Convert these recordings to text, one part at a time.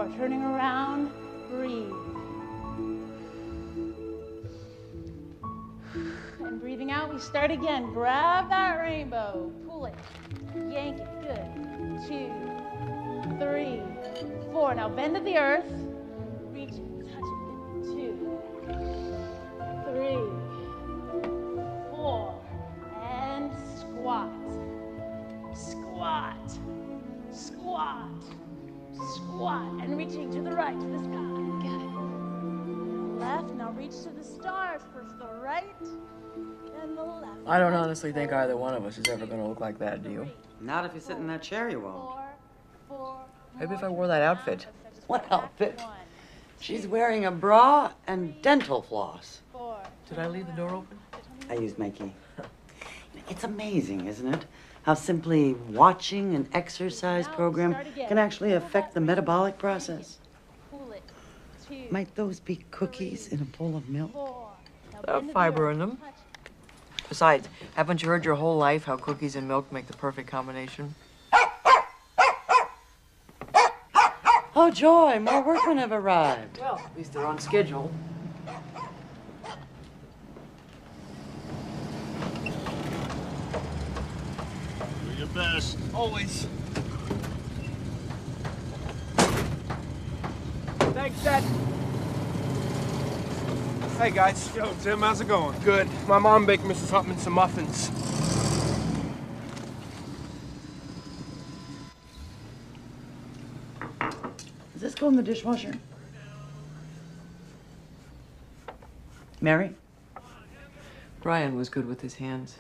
4. Turning around, breathe. And breathing out, we start again. Grab that rainbow, pull it, yank it, good. 2, 3, 4. Now bend to the earth, reach it, touch it, good. 2, 3, 4, and squat, squat, squat, squat, and reaching to the right, to the sky. Got it. Left, now reach to the stars. First the right, then the left. I don't honestly think either one of us is ever gonna look like that, do you? Not if you sit in that chair, you won't. 4, Maybe if I wore that outfit. What outfit? She's wearing a bra and dental floss. 4. Did I leave the door open? I used my key. It's amazing, isn't it? How simply watching an exercise program can actually affect the metabolic process. Pull it. 2, Might those be cookies in a bowl of milk? 4. Now There are bend to the fiber earth, in them. touch it. Besides, haven't you heard your whole life how cookies and milk make the perfect combination? Oh, joy, more workmen have arrived. Well, at least they're on schedule. Do your best. Always. Thanks, Dad. Hey guys. Yo, Tim, how's it going? Good. My mom baked Mrs. Hutman some muffins. Does this go in the dishwasher? Mary? Brian was good with his hands.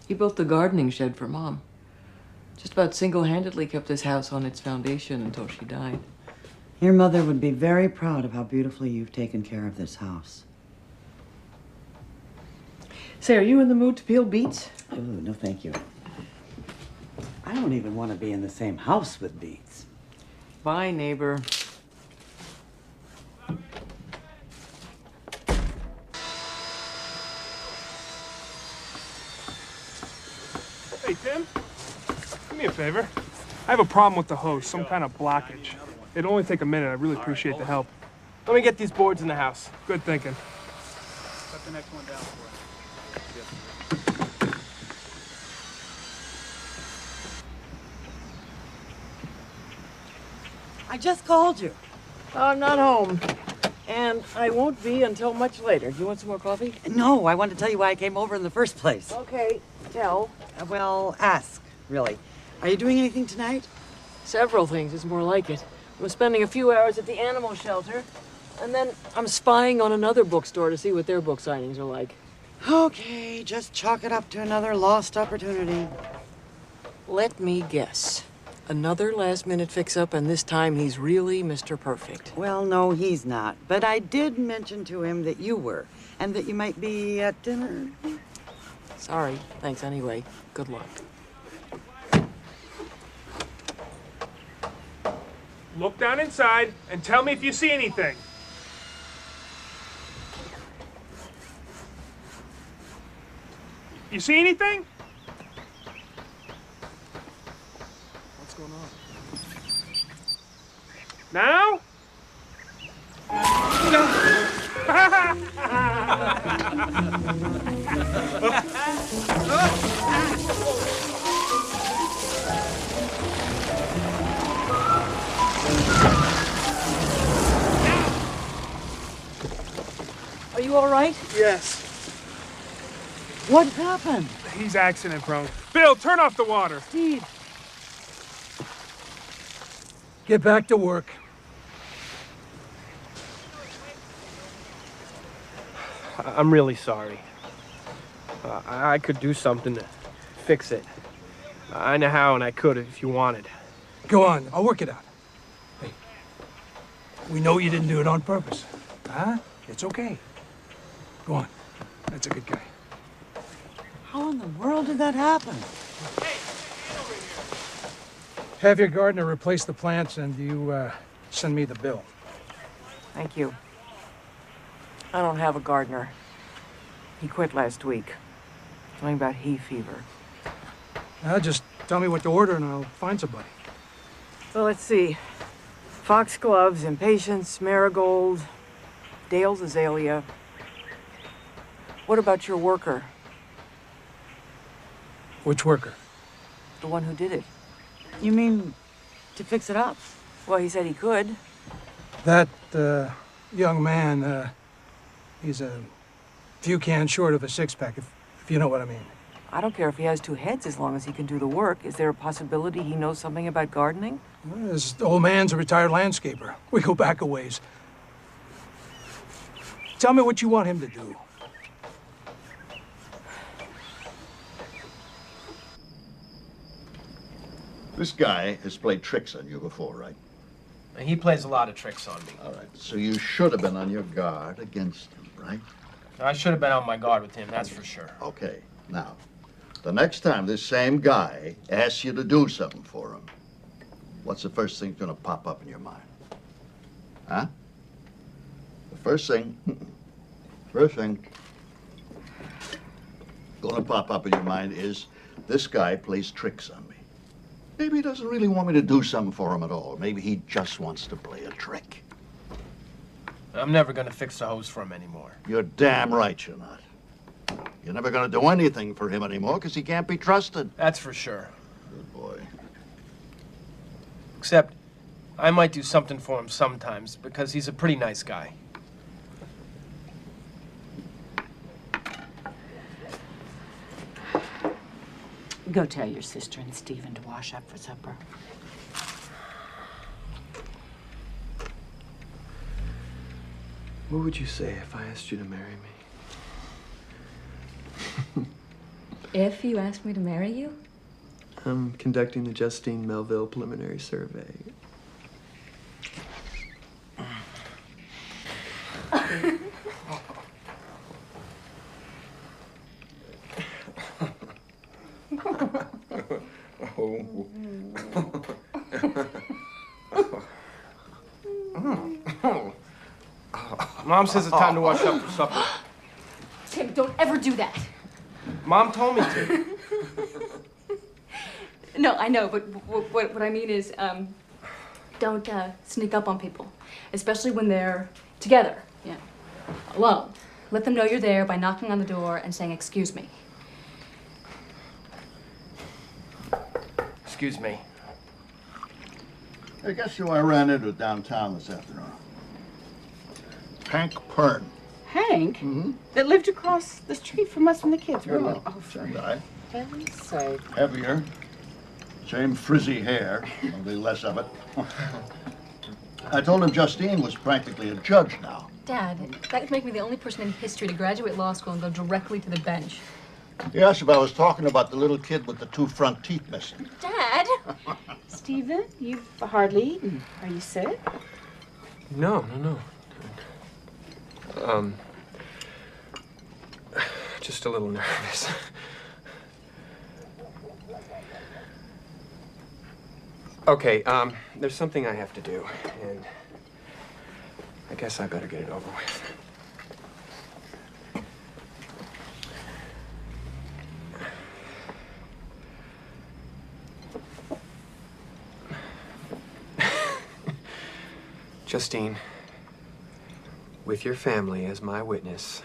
He built the gardening shed for Mom. Just about single-handedly kept this house on its foundation until she died. Your mother would be very proud of how beautifully you've taken care of this house. Say, are you in the mood to peel beets? Oh, no thank you. I don't even want to be in the same house with beets. Bye, neighbor. Hey, Tim, do me a favor. I have a problem with the hose, some kind of blockage. It'll only take a minute. I really appreciate the help. Let me get these boards in the house. Good thinking. Cut the next one down for us. I just called you. I'm not home. And I won't be until much later. Do you want some more coffee? No, I wanted to tell you why I came over in the first place. Okay, tell. Well, ask, really. Are you doing anything tonight? Several things is more like it. I'm spending a few hours at the animal shelter, and then I'm spying on another bookstore to see what their book signings are like. Okay, just chalk it up to another lost opportunity. Let me guess. Another last-minute fix-up, and this time he's really Mr. Perfect. Well, no, he's not. But I did mention to him that you were, and that you might be at dinner. Sorry. Thanks anyway. Good luck. Look down inside and tell me if you see anything. You see anything? What's going on? Now? Are you all right? Yes. What happened? He's accident prone. Bill, turn off the water. Steve. Get back to work. I'm really sorry. I could do something to fix it. I know how, and I could if you wanted. Go on, I'll work it out. Hey, we know you didn't do it on purpose. Huh? It's okay. Go on. That's a good guy. How in the world did that happen? Have your gardener replace the plants and you send me the bill. Thank you. I don't have a gardener. He quit last week. Something about hay fever. Just tell me what to order and I'll find somebody. Well, let's see. Foxgloves, Impatience, Marigold, Dale's Azalea. What about your worker? Which worker? The one who did it? You mean to fix it up? Well, he said he could. That young man, he's a few cans short of a six-pack, if you know what I mean. I don't care if he has two heads as long as he can do the work. Is there a possibility he knows something about gardening? Well, this old man's a retired landscaper. We go back a ways. Tell me what you want him to do. This guy has played tricks on you before, right? He plays a lot of tricks on me. All right, so you should have been on your guard against him, right? I should have been on my guard with him, that's for sure. Okay, now, the next time this same guy asks you to do something for him, what's the first thing gonna pop up in your mind? Huh? The first thing gonna pop up in your mind is, this guy plays tricks on me. Maybe he doesn't really want me to do something for him at all. Maybe he just wants to play a trick. I'm never gonna fix the hose for him anymore. You're damn right you're not. You're never gonna do anything for him anymore because he can't be trusted. That's for sure. Good boy. Except, I might do something for him sometimes because he's a pretty nice guy. Go tell your sister and Stephen to wash up for supper. What would you say if I asked you to marry me? If you asked me to marry you? I'm conducting the Justine Melville preliminary survey. Mom says it's time to wash up for supper. Tim, don't ever do that. Mom told me to. No, I know, but what I mean is, don't sneak up on people, especially when they're together, yeah, alone. Let them know you're there by knocking on the door and saying, "Excuse me." Excuse me. Hey, guess who I ran into downtown this afternoon? Hank Pern. Hank? Mm-hmm. That lived across the street from us when the kids were little. Oh, Same guy. heaven's sake. Heavier. Same frizzy hair, only less of it. I told him Justine was practically a judge now. Dad, that would make me the only person in history to graduate law school and go directly to the bench. He asked if I was talking about the little kid with the two front teeth missing. Dad! Stephen, you've hardly eaten. Are you sick? No. Just a little nervous. Okay, there's something I have to do, and I guess I better get it over with. Justine, with your family as my witness,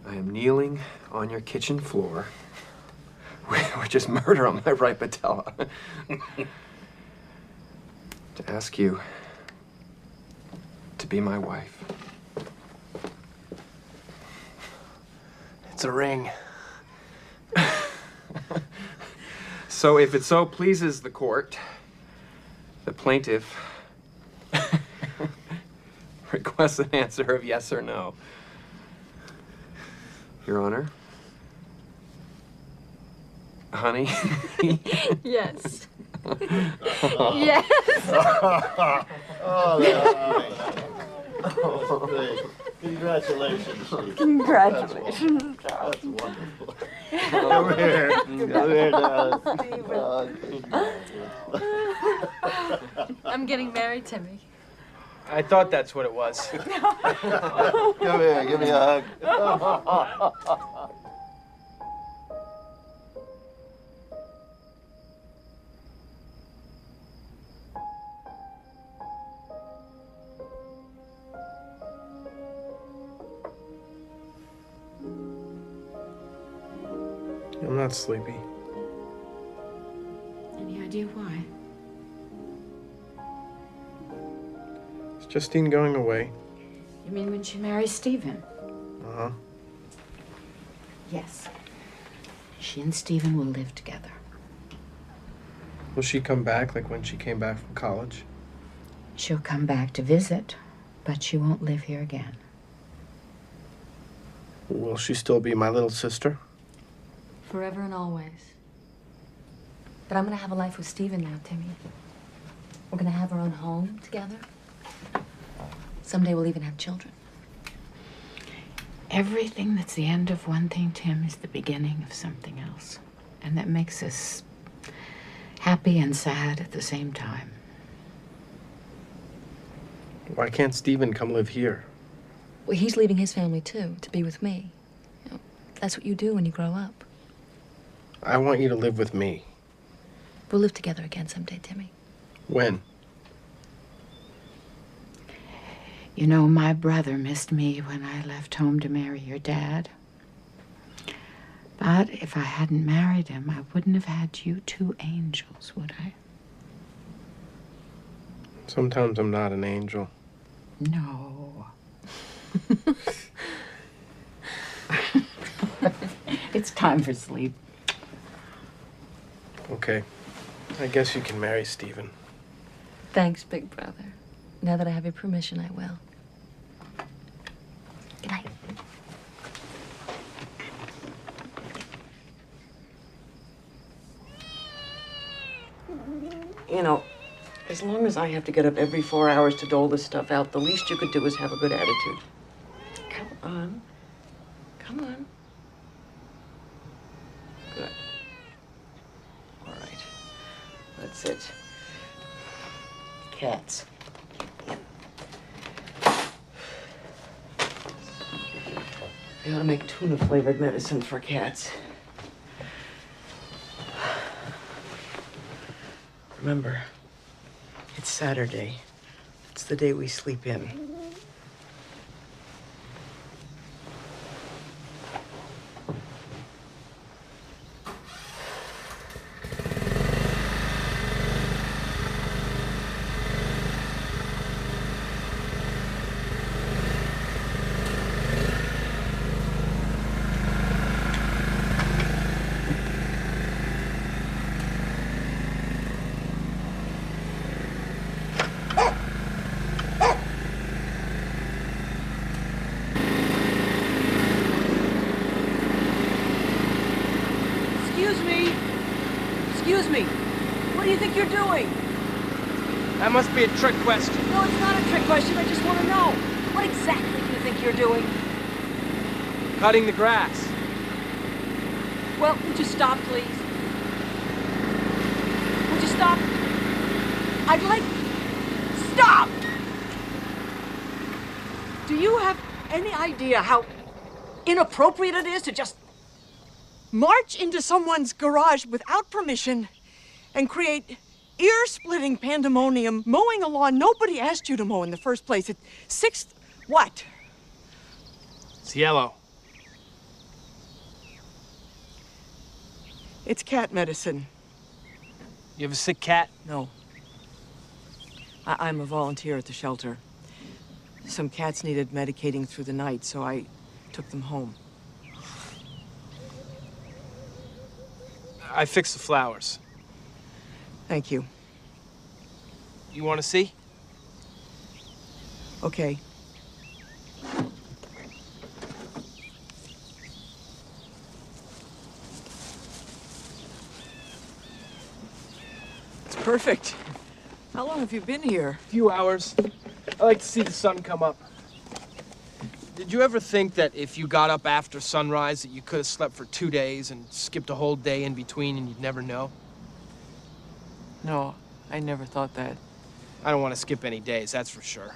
I am kneeling on your kitchen floor, which is murder on my right patella, to ask you to be my wife. It's a ring. So if it so pleases the court, the plaintiff requests an answer of yes or no. Your Honor? Honey? Yes. Yes. Oh, that's great. Congratulations, Steve. Congratulations. That's wonderful. Come here. Come here, darling. I'm getting married, Timmy. I thought that's what it was. Come here, give me a hug. I'm not sleepy. Any idea why? Is Justine going away? You mean when she marries Stephen? Uh-huh. Yes. She and Stephen will live together. Will she come back like when she came back from college? She'll come back to visit, but she won't live here again. Will she still be my little sister? Forever and always. But I'm gonna have a life with Stephen now, Timmy. We're gonna have our own home together. Someday we'll even have children. Everything that's the end of one thing, Tim, is the beginning of something else. And that makes us happy and sad at the same time. Why can't Stephen come live here? Well, he's leaving his family too, to be with me. You know, that's what you do when you grow up. I want you to live with me. We'll live together again someday, Timmy. When? You know, my brother missed me when I left home to marry your dad. But if I hadn't married him, I wouldn't have had you two angels, would I? Sometimes I'm not an angel. No. It's time for sleep. Okay. I guess you can marry Stephen. Thanks, big brother. Now that I have your permission, I will. Good night. You know, as long as I have to get up every 4 hours to dole this stuff out, the least you could do is have a good attitude. Come on. Come on. Good. All right. That's it. Cats. They ought to make tuna-flavored medicine for cats. Remember, it's Saturday. It's the day we sleep in. Excuse me. What do you think you're doing? That must be a trick question. No, it's not a trick question. I just want to know. What exactly do you think you're doing? Cutting the grass. Well, would you stop, please? Would you stop? I'd like... Stop! Do you have any idea how inappropriate it is to just march into someone's garage without permission and create ear-splitting pandemonium mowing a lawn nobody asked you to mow in the first place? It's 6th... what? It's yellow. It's cat medicine. You have a sick cat? No. I'm a volunteer at the shelter. Some cats needed medicating through the night, so I took them home. I fixed the flowers. Thank you. You want to see? Okay. It's perfect. How long have you been here? A few hours. I like to see the sun come up. Did you ever think that if you got up after sunrise that you could have slept for 2 days and skipped a whole day in between and you'd never know? No, I never thought that. I don't want to skip any days, that's for sure.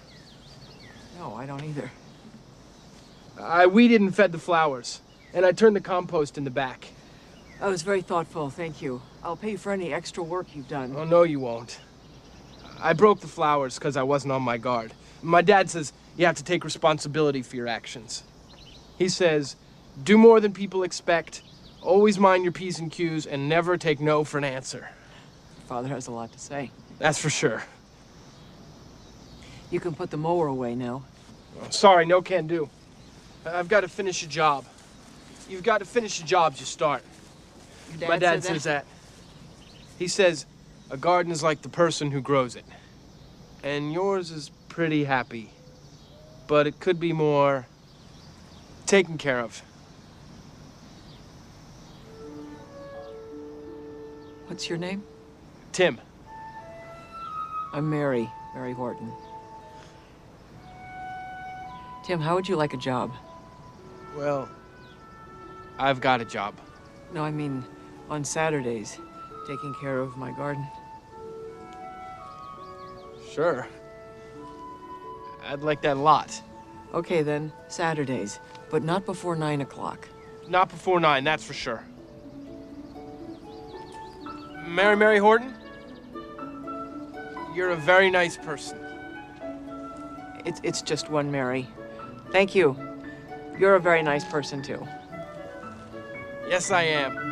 No, I don't either. I weeded and fed the flowers, and I turned the compost in the back. That was very thoughtful, thank you. I'll pay you for any extra work you've done. Oh, no, you won't. I broke the flowers because I wasn't on my guard. My dad says you have to take responsibility for your actions. He says, do more than people expect, Always mind your P's and Q's and never take no for an answer. Father has a lot to say. That's for sure. You can put the mower away now. Sorry, no can do. I've got to finish a job. You've got to finish the jobs you start. My dad says that. He says a garden is like the person who grows it. And yours is pretty happy. But it could be more taken care of. What's your name? Tim. I'm Mary Horton. Tim, how would you like a job? Well, I've got a job. No, I mean on Saturdays, taking care of my garden. Sure. I'd like that a lot. Okay then, Saturdays, but not before 9 o'clock. Not before 9, that's for sure. Mary Horton? You're a very nice person. It's just one Mary. Thank you. You're a very nice person too. Yes, I am.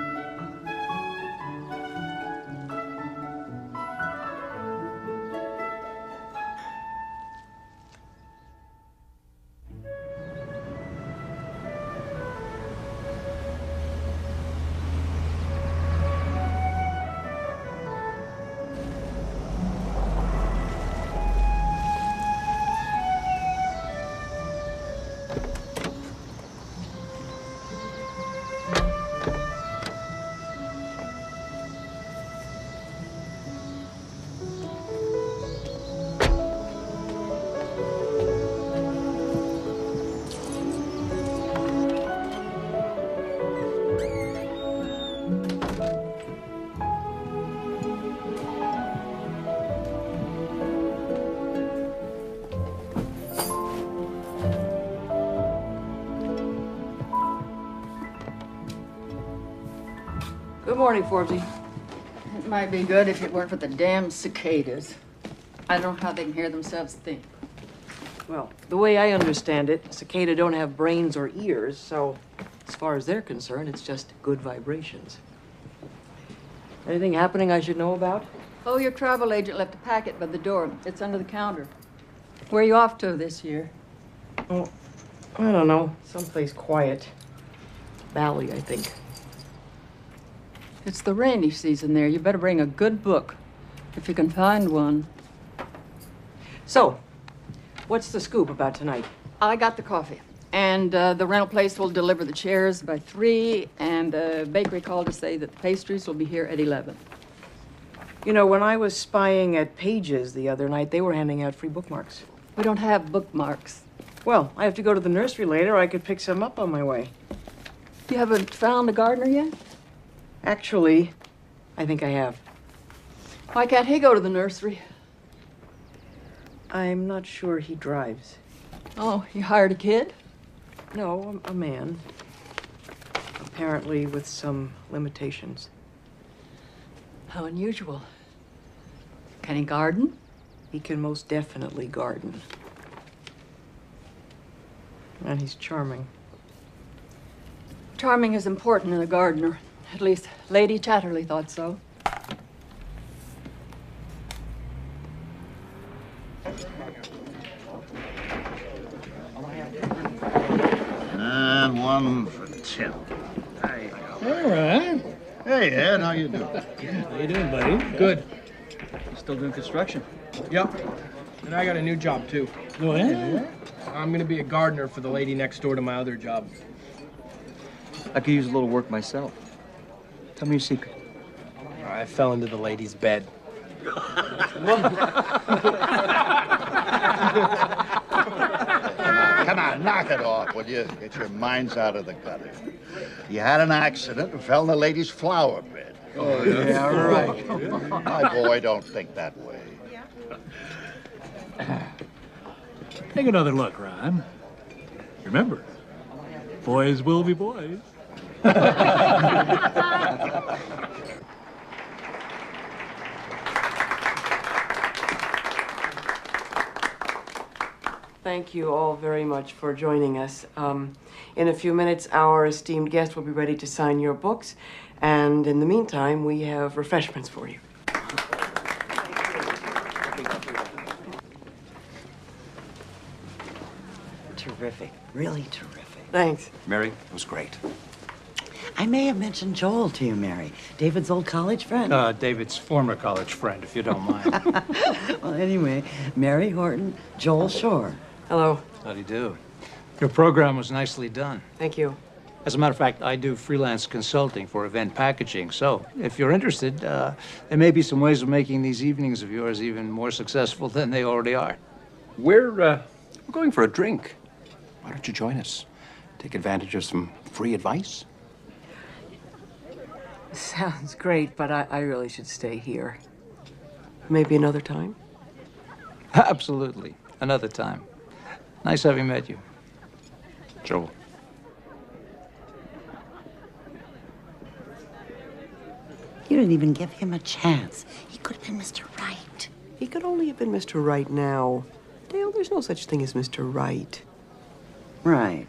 Good morning, Forbesy. It might be good if it weren't for the damn cicadas. I don't know how they can hear themselves think. Well, the way I understand it, cicada don't have brains or ears, so as far as they're concerned, it's just good vibrations. Anything happening I should know about? Oh, your travel agent left a packet by the door. It's under the counter. Where are you off to this year? Oh, I don't know. Someplace quiet. Valley, I think. It's the rainy season there. You better bring a good book, if you can find one. So, what's the scoop about tonight? I got the coffee. And the rental place will deliver the chairs by 3, and the bakery called to say that the pastries will be here at 11. You know, when I was spying at Pages the other night, they were handing out free bookmarks. We don't have bookmarks. Well, I have to go to the nursery later. I could pick some up on my way. You haven't found a gardener yet? Actually, I think I have. Why can't he go to the nursery? I'm not sure he drives. Oh, you hired a kid? No, a man. Apparently with some limitations. How unusual. Can he garden? He can most definitely garden. And he's charming. Charming is important in a gardener. At least Lady Chatterley thought so. And one for Tim. Hey. All right. Hey, Ed, how you doing? How you doing, buddy? Good. Still doing construction? Yep. And I got a new job, too. Oh, yeah? I'm gonna be a gardener for the lady next door to my other job. I could use a little work myself. Tell me your secret. I fell into the lady's bed. Come on, knock it off, will you? Get your minds out of the gutter. You had an accident and fell in the lady's flower bed. Oh, yeah, right. My boy, don't think that way. Take another look, Ron. Remember, boys will be boys. thank you all very much for joining us. In a few minutes, our esteemed guest will be ready to sign your books. And in the meantime, we have refreshments for you. Terrific. Really terrific. Thanks. Mary, it was great. I may have mentioned Joel to you, Mary. David's old college friend. David's former college friend, if you don't mind. Well, anyway, Mary Horton, Joel Shore. Hello. How do you do? Your program was nicely done. Thank you. As a matter of fact, I do freelance consulting for event packaging, so if you're interested, there may be some ways of making these evenings of yours even more successful than they already are. We're going for a drink. Why don't you join us? Take advantage of some free advice? Sounds great, but I really should stay here. Maybe another time? Absolutely. Another time. Nice having met you. Joel. You didn't even give him a chance. He could have been Mr. Right. He could only have been Mr. Right now. Dale, there's no such thing as Mr. Right. Right.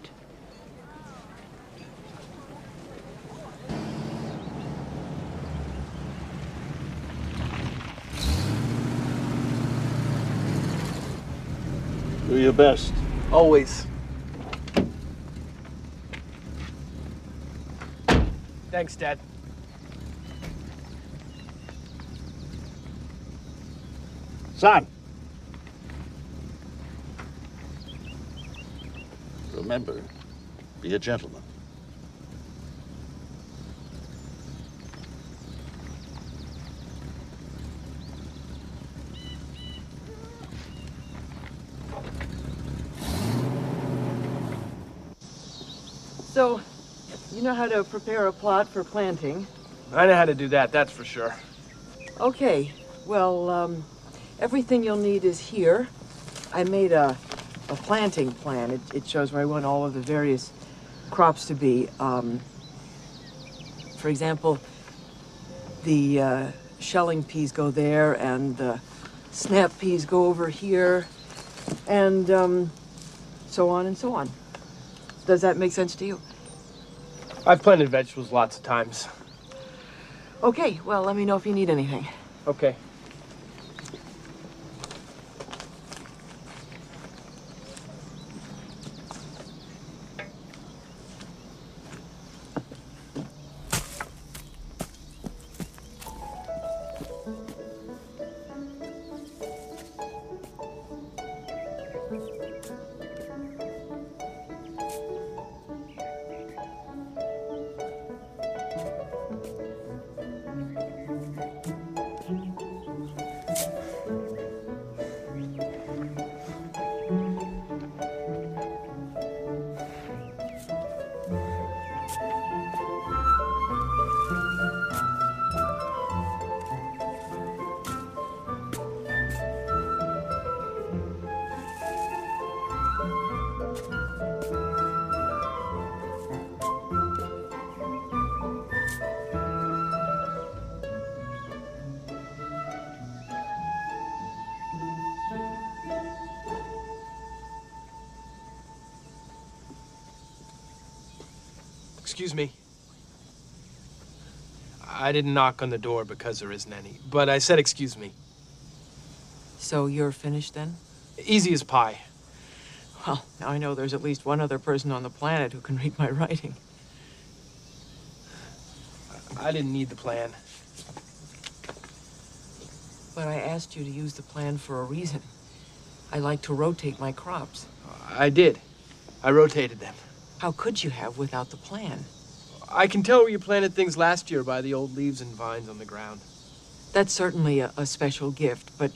Do your best. Always. Thanks, Dad. Son. Remember, be a gentleman. So, you know how to prepare a plot for planting? I know how to do that, that's for sure. Okay, well, everything you'll need is here. I made a planting plan. It shows where I want all of the various crops to be. For example, the shelling peas go there, and the snap peas go over here, and so on and so on. Does that make sense to you? I've planted vegetables lots of times. Okay, well, let me know if you need anything. Okay. Excuse me. I didn't knock on the door because there isn't any, but I said excuse me. So you're finished then? Easy as pie. Well, now I know there's at least one other person on the planet who can read my writing. I didn't need the plan. But I asked you to use the plan for a reason. I like to rotate my crops. I did. I rotated them. How could you have without the plan? I can tell where you planted things last year by the old leaves and vines on the ground. That's certainly a special gift, but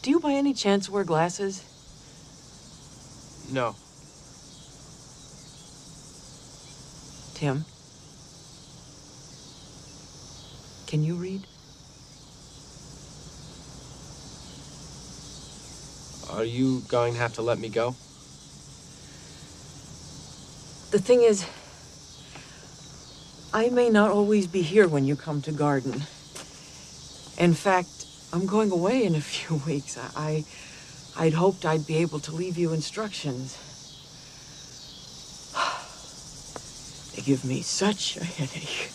do you by any chance wear glasses? No. Tim? Can you read? Are you going to have to let me go? The thing is, I may not always be here when you come to garden. In fact, I'm going away in a few weeks. I I'd hoped I'd be able to leave you instructions. They give me such a headache.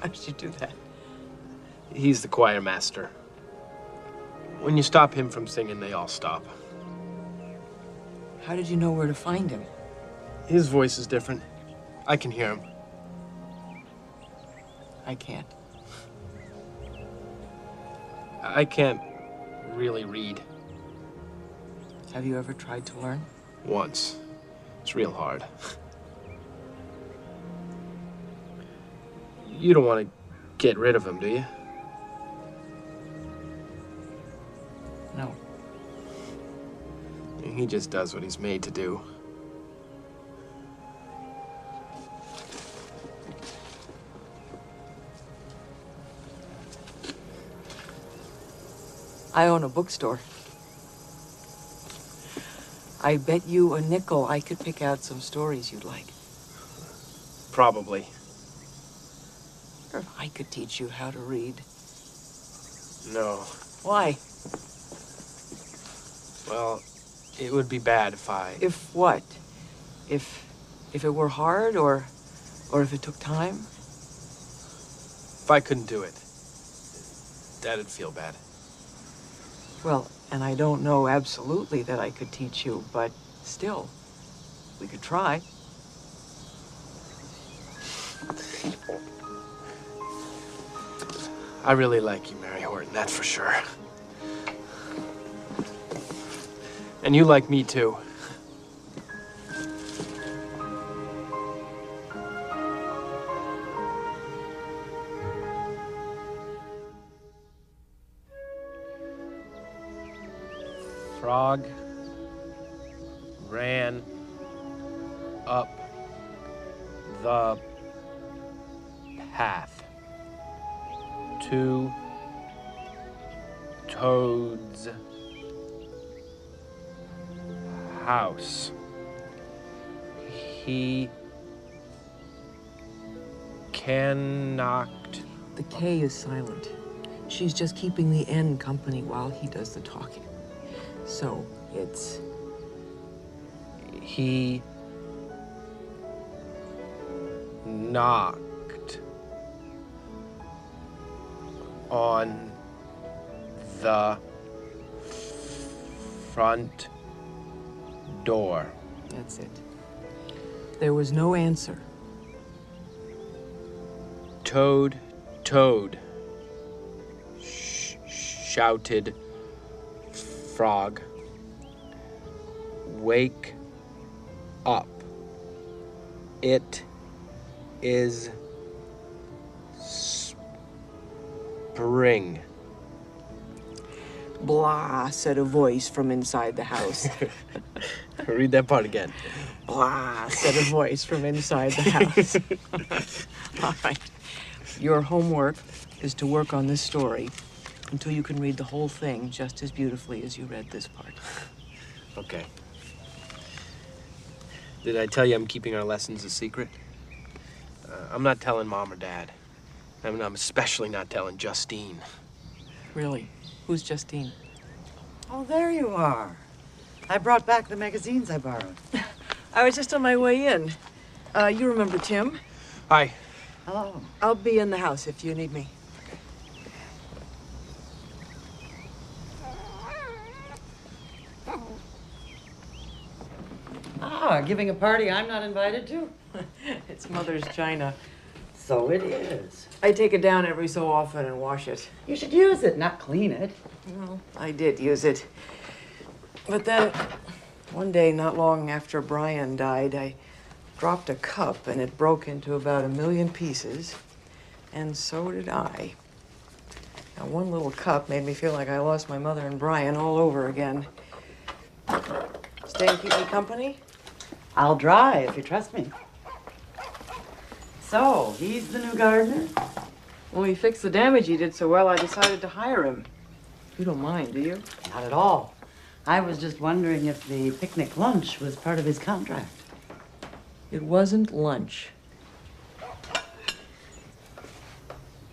How did you do that? He's the choir master. When you stop him from singing, they all stop. How did you know where to find him? His voice is different. I can hear him. I can't. I can't really read. Have you ever tried to learn? Once. It's real hard. You don't want to get rid of him, do you? No. He just does what he's made to do. I own a bookstore. I bet you a nickel I could pick out some stories you'd like. Probably. Or if I could teach you how to read. No. Why? Well, it would be bad if I... If what? If it were hard, or if it took time? If I couldn't do it, Dad'd feel bad. Well, and I don't know absolutely that I could teach you, but still, we could try. I really like you, Mary Horton, that's for sure. And you like me, too. Frog ran up the path to Toad's house. He knocked. The K is silent. She's just keeping the N company while he does the talking. So, it's... He knocked on the front door. That's it. There was no answer. Toad, Toad, shouted Frog. Wake up. It is spring. Blah, said a voice from inside the house. Read that part again. Blah, said a voice from inside the house. All right. Your homework is to work on this story until you can read the whole thing just as beautifully as you read this part. Okay. Did I tell you I'm keeping our lessons a secret? I'm not telling Mom or Dad. I'm especially not telling Justine. Really? Who's Justine? Oh, there you are. I brought back the magazines I borrowed. I was just on my way in. You remember Tim? Hi. Hello. I'll be in the house if you need me. Ah, giving a party I'm not invited to? It's Mother's china. So it is. I take it down every so often and wash it. You should use it, not clean it. Well, I did use it. But then, one day, not long after Brian died, I dropped a cup and it broke into about 1 million pieces. And so did I. Now, one little cup made me feel like I lost my mother and Brian all over again. Stay and keep me company? I'll dry if you trust me. So, he's the new gardener? When he fixed the damage he did so well, I decided to hire him. You don't mind, do you? Not at all. I was just wondering if the picnic lunch was part of his contract. It wasn't lunch.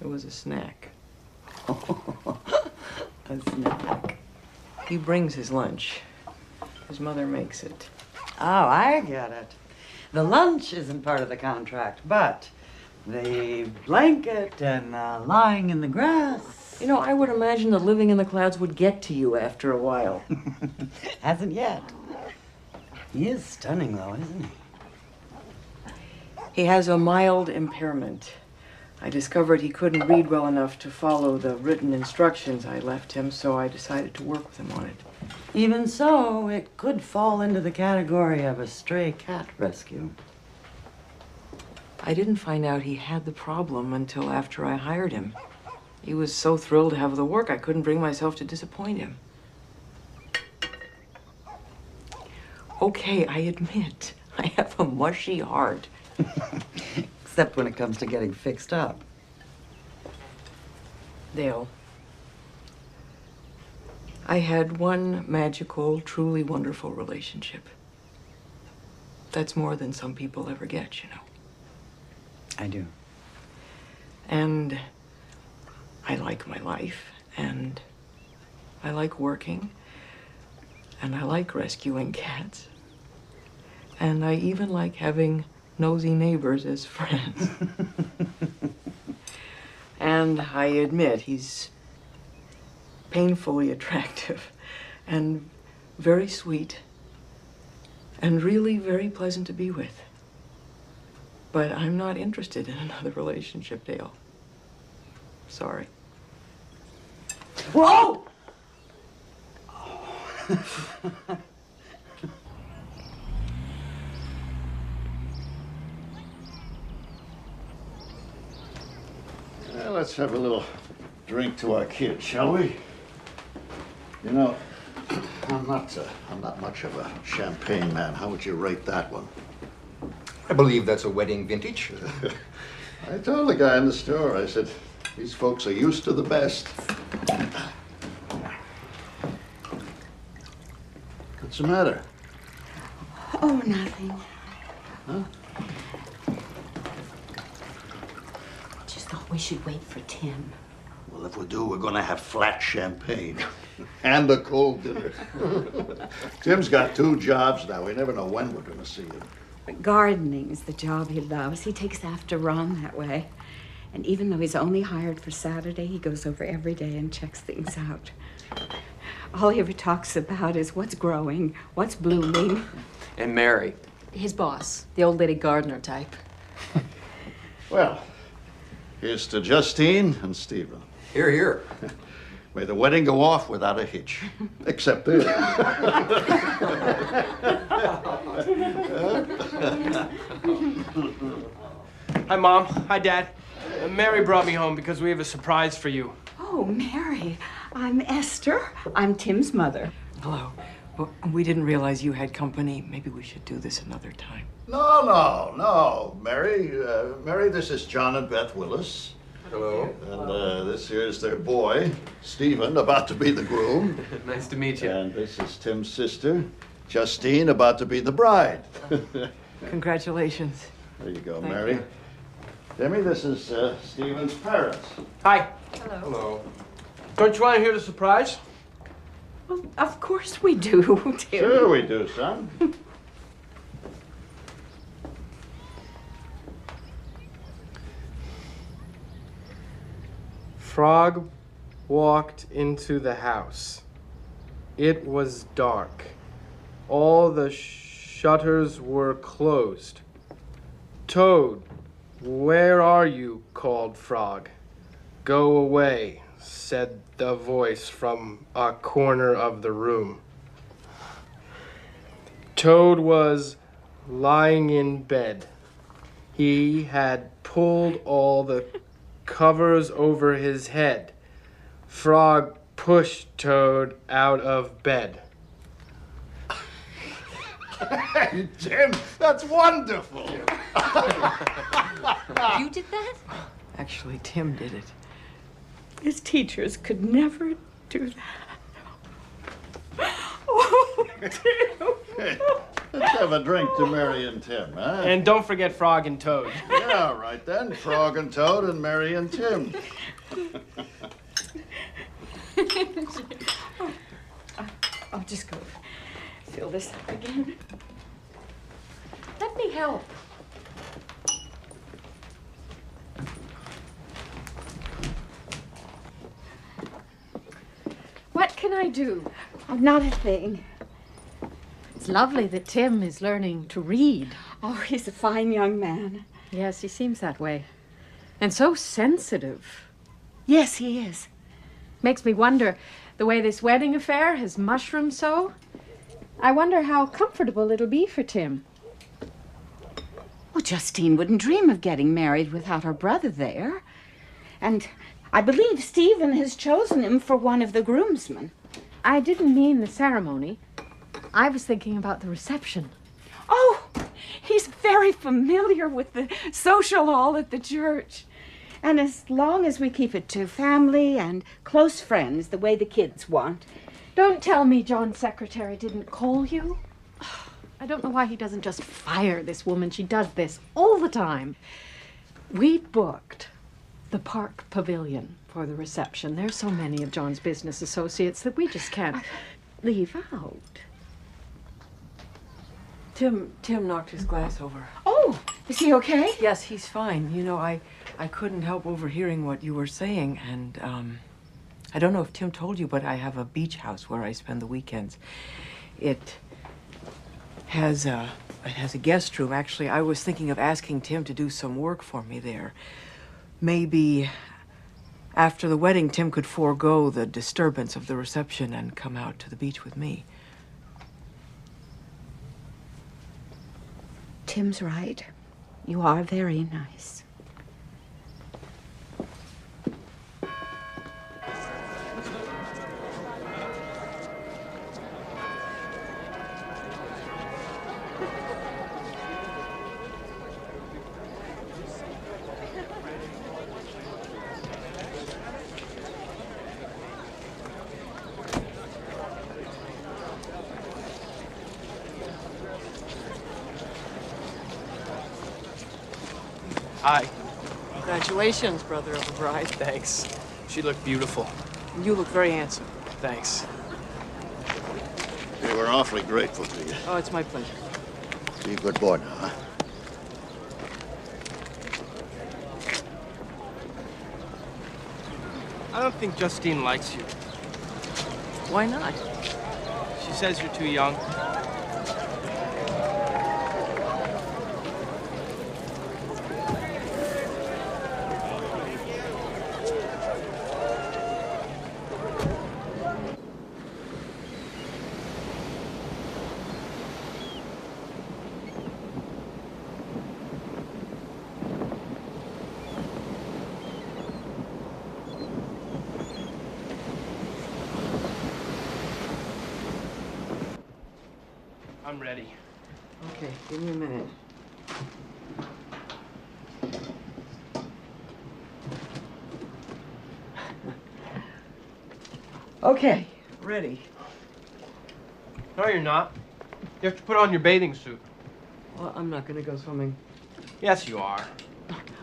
It was a snack. A snack. He brings his lunch. His mother makes it. Oh, I get it. The lunch isn't part of the contract, but the blanket and lying in the grass. You know, I would imagine that living in the clouds would get to you after a while. Hasn't yet. He is stunning, though, isn't he? He has a mild impairment. I discovered he couldn't read well enough to follow the written instructions I left him, so I decided to work with him on it. Even so, it could fall into the category of a stray cat rescue. I didn't find out he had the problem until after I hired him. He was so thrilled to have the work, I couldn't bring myself to disappoint him. Okay, I admit, I have a mushy heart. Except when it comes to getting fixed up. Dale, I had one magical, truly wonderful relationship. That's more than some people ever get, you know. I do. And I like my life, and I like working, and I like rescuing cats, and I even like having nosy neighbors as friends. And I admit he's painfully attractive and very sweet and really very pleasant to be with. But I'm not interested in another relationship, Dale. Sorry. Whoa! Well, let's have a little drink to our kid, shall we? You know, I'm not much of a champagne man. How would you rate that one? I believe that's a wedding vintage. I told the guy in the store, I said, these folks are used to the best. What's the matter? Oh, nothing. Huh? I just thought we should wait for Tim. Well, if we do, we're gonna have flat champagne. And a cold dinner. Tim's got 2 jobs now. We never know when we're gonna see him. But gardening is the job he loves. He takes after Ron that way. And even though he's only hired for Saturday, he goes over every day and checks things out. All he ever talks about is what's growing, what's blooming. And Mary. His boss, the old lady gardener type. Well, here's to Justine and Stephen. Here, here. May the wedding go off without a hitch. Except this. Hi, Mom. Hi, Dad. Mary brought me home because we have a surprise for you. Oh, Mary, I'm Esther. I'm Tim's mother. Hello. Well, we didn't realize you had company. Maybe we should do this another time. No. Mary, this is John and Beth Willis. Hello. And this here's their boy, Stephen, about to be the groom. Nice to meet you. And this is Tim's sister, Justine, about to be the bride. Congratulations. There you go, Thank Mary. you. Timmy, this is Stephen's parents. Hi. Hello. Hello. Don't you want to hear the surprise? Well, of course we do, Tim. Sure we do, son. Frog walked into the house. It was dark. All the shutters were closed. Toad, where are you? Called Frog. Go away, said the voice from a corner of the room. Toad was lying in bed. He had pulled all the covers over his head. Frog pushed Toad out of bed. Tim, that's wonderful. You did that? Actually, Tim did it. His teachers could never do that. Oh, Tim. Hey, let's have a drink to Mary and Tim, huh? And don't forget Frog and Toad. Yeah, right then. Frog and Toad and Mary and Tim. I'll just go fill this up again. Let me help. What can I do? Oh, not a thing. It's lovely that Tim is learning to read. Oh, he's a fine young man. Yes, he seems that way. And so sensitive. Yes, he is. Makes me wonder, the way this wedding affair has mushroomed so, I wonder how comfortable it'll be for Tim. Well, Justine wouldn't dream of getting married without her brother there. And I believe Stephen has chosen him for one of the groomsmen. I didn't mean the ceremony. I was thinking about the reception. Oh, he's very familiar with the social hall at the church. And as long as we keep it to family and close friends, the way the kids want. Don't tell me John's secretary didn't call you. I don't know why he doesn't just fire this woman. She does this all the time. We booked the Park Pavilion for the reception. There's so many of John's business associates that we just can't leave out. Tim knocked his glass over. Oh, is he okay? Yes, he's fine. You know, I couldn't help overhearing what you were saying, and I don't know if Tim told you, but I have a beach house where I spend the weekends. It has a guest room. Actually, I was thinking of asking Tim to do some work for me there. Maybe after the wedding, Tim could forego the disturbance of the reception and come out to the beach with me. Tim's right. You are very nice. Hi. Congratulations, brother of the bride. Thanks. She looked beautiful. You look very handsome. Thanks. We were awfully grateful to you. Oh, it's my pleasure. Be a good boy now, huh? I don't think Justine likes you. Why not? She says you're too young. I'm ready. Okay, give me a minute. Okay, ready. No, you're not. You have to put on your bathing suit. Well, I'm not gonna go swimming. Yes, you are.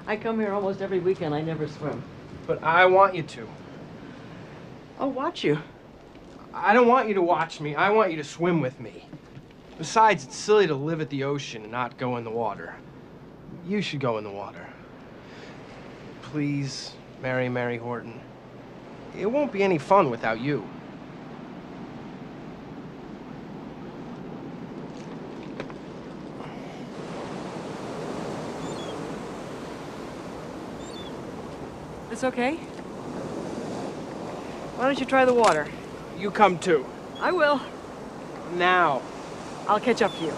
I come here almost every weekend. I never swim. But I want you to. I'll watch you. I don't want you to watch me. I want you to swim with me. Besides, it's silly to live at the ocean and not go in the water. You should go in the water. Please, Mary Horton. It won't be any fun without you. It's okay. Why don't you try the water? You come too. I will. Now. I'll catch up to you.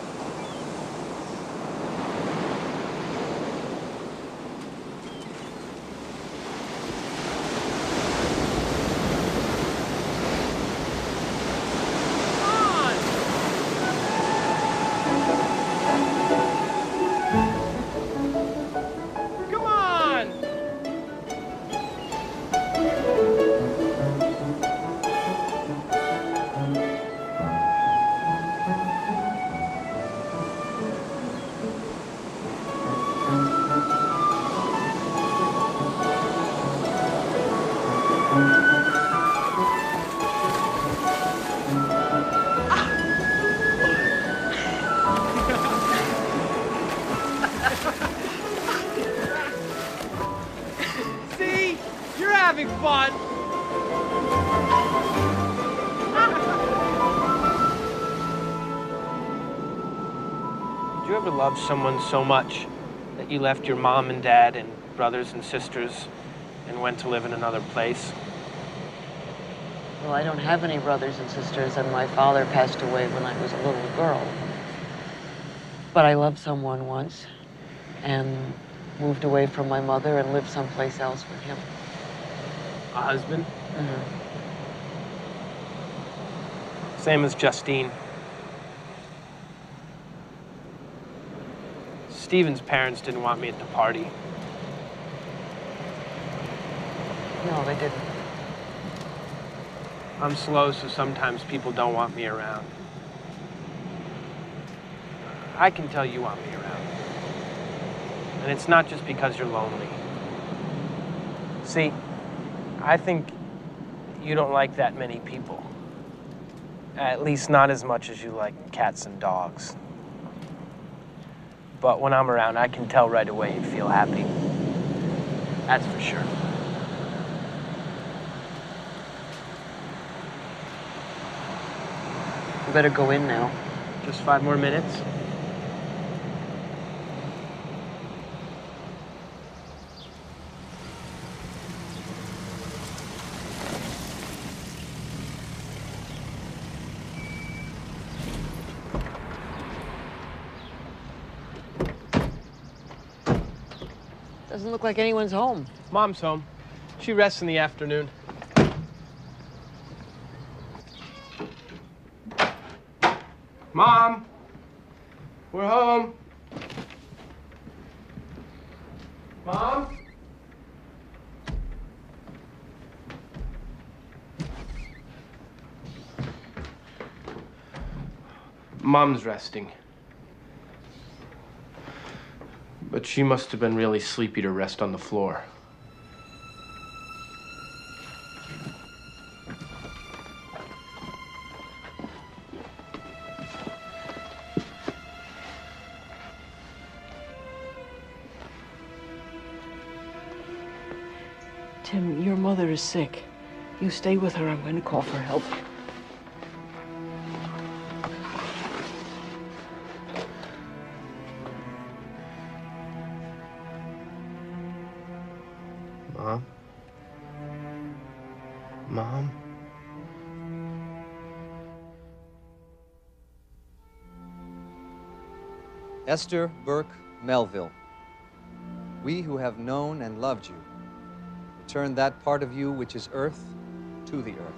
having fun. Did you ever love someone so much that you left your mom and dad and brothers and sisters and went to live in another place? Well, I don't have any brothers and sisters, and my father passed away when I was a little girl. But I loved someone once and moved away from my mother and lived someplace else with him. A husband? Mm-hmm. Same as Justine. Steven's parents didn't want me at the party. No, they didn't. I'm slow, so sometimes people don't want me around. I can tell you want me around. And it's not just because you're lonely. See, I think you don't like that many people. At least not as much as you like cats and dogs. But when I'm around, I can tell right away you feel happy. That's for sure. You better go in now. Just 5 more minutes. Doesn't look like anyone's home. Mom's home. She rests in the afternoon. Mom, we're home. Mom? Mom's resting. But she must have been really sleepy to rest on the floor. Tim, your mother is sick. You stay with her. I'm going to call for help. Mom? Mom? Esther Burke Melville, we who have known and loved you, return that part of you which is earth to the earth.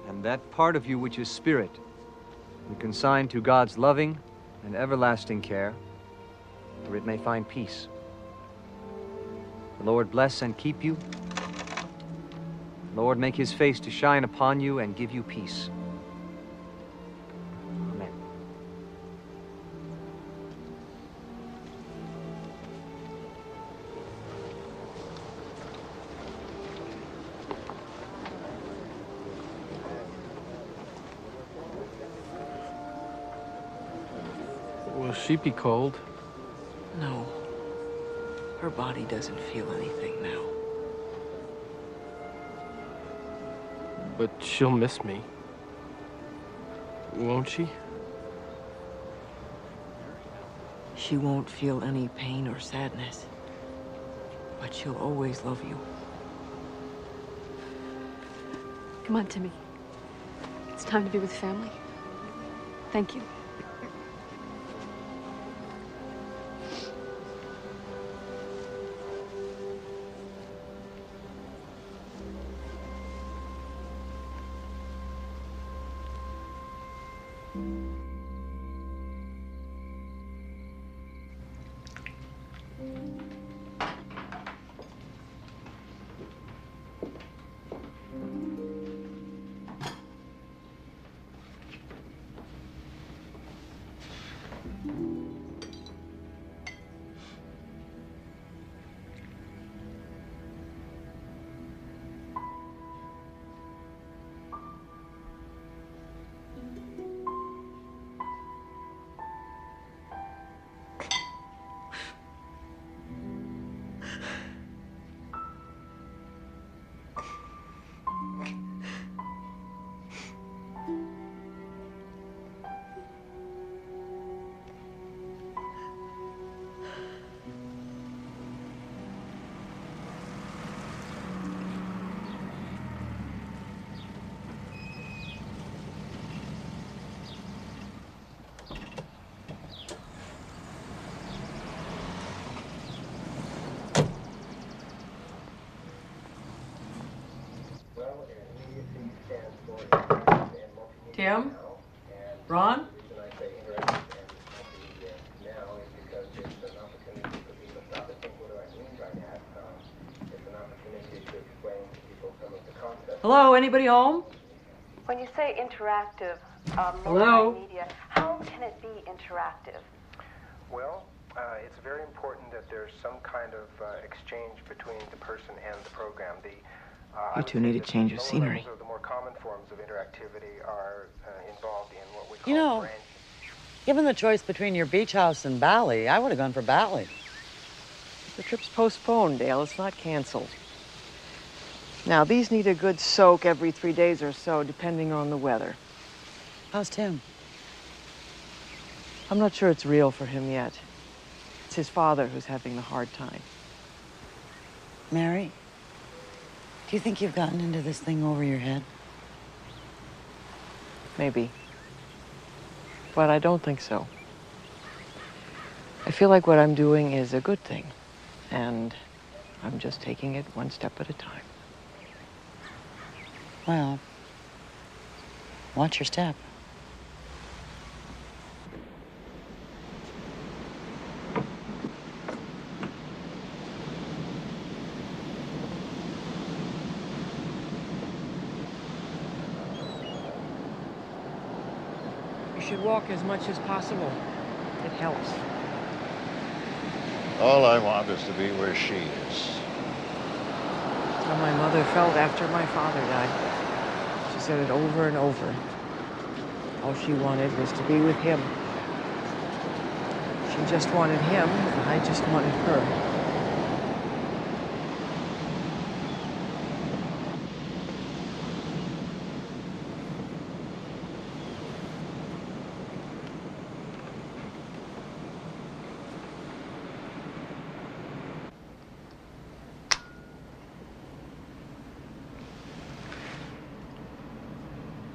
And that part of you which is spirit, we consign to God's loving and everlasting care, where it may find peace. The Lord bless and keep you. The Lord make his face to shine upon you and give you peace. Amen. Will she be cold? No. Her body doesn't feel anything now. But she'll miss me. Won't she? She won't feel any pain or sadness, but she'll always love you. Come on, Timmy. It's time to be with family. Thank you. Tim? Ron? Hello, anybody home? When you say interactive, Hello? multimedia, how can it be interactive? Well, it's very important that there's some kind of exchange between the person and the program. You two need to change your scenery. The more common forms of interactivity are involved in what we call You know, brain. given the choice between your beach house and Bali, I would have gone for Bali. The trip's postponed, Dale. It's not canceled. Now, these need a good soak every 3 days or so, depending on the weather. How's Tim? I'm not sure it's real for him yet. It's his father who's having the hard time. Mary, do you think you've gotten into this thing over your head? Maybe. But I don't think so. I feel like what I'm doing is a good thing, and I'm just taking it one step at a time. Well, watch your step. You should walk as much as possible. It helps. All I want is to be where she is. That's how my mother felt after my father died. She said it over and over. All she wanted was to be with him. She just wanted him, and I just wanted her.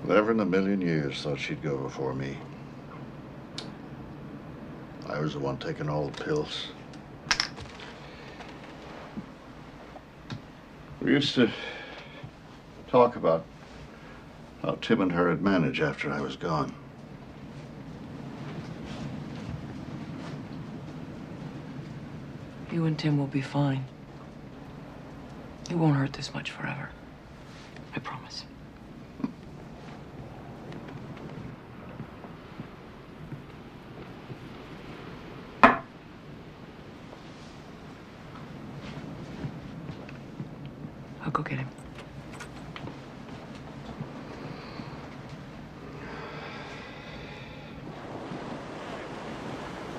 Never in a million years thought she'd go before me. I was the one taking all the pills. We used to talk about how Tim and her would manage after I was gone. You and Tim will be fine. It won't hurt this much forever. I promise. I'll go get him.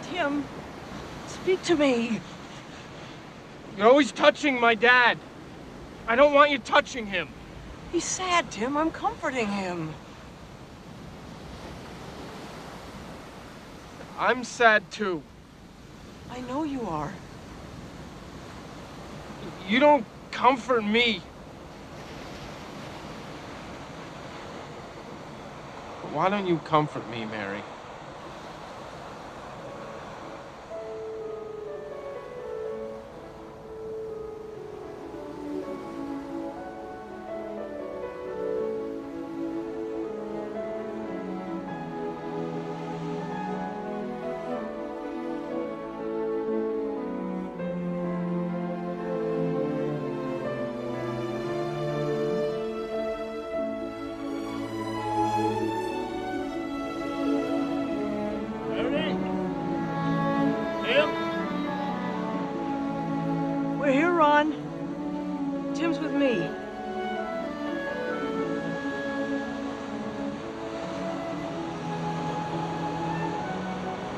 Tim, speak to me. You're always touching my dad. I don't want you touching him. He's sad, Tim. I'm comforting him. I'm sad too. I know you are. You don't comfort me. Why don't you comfort me, Mary? We're here, Ron. Tim's with me.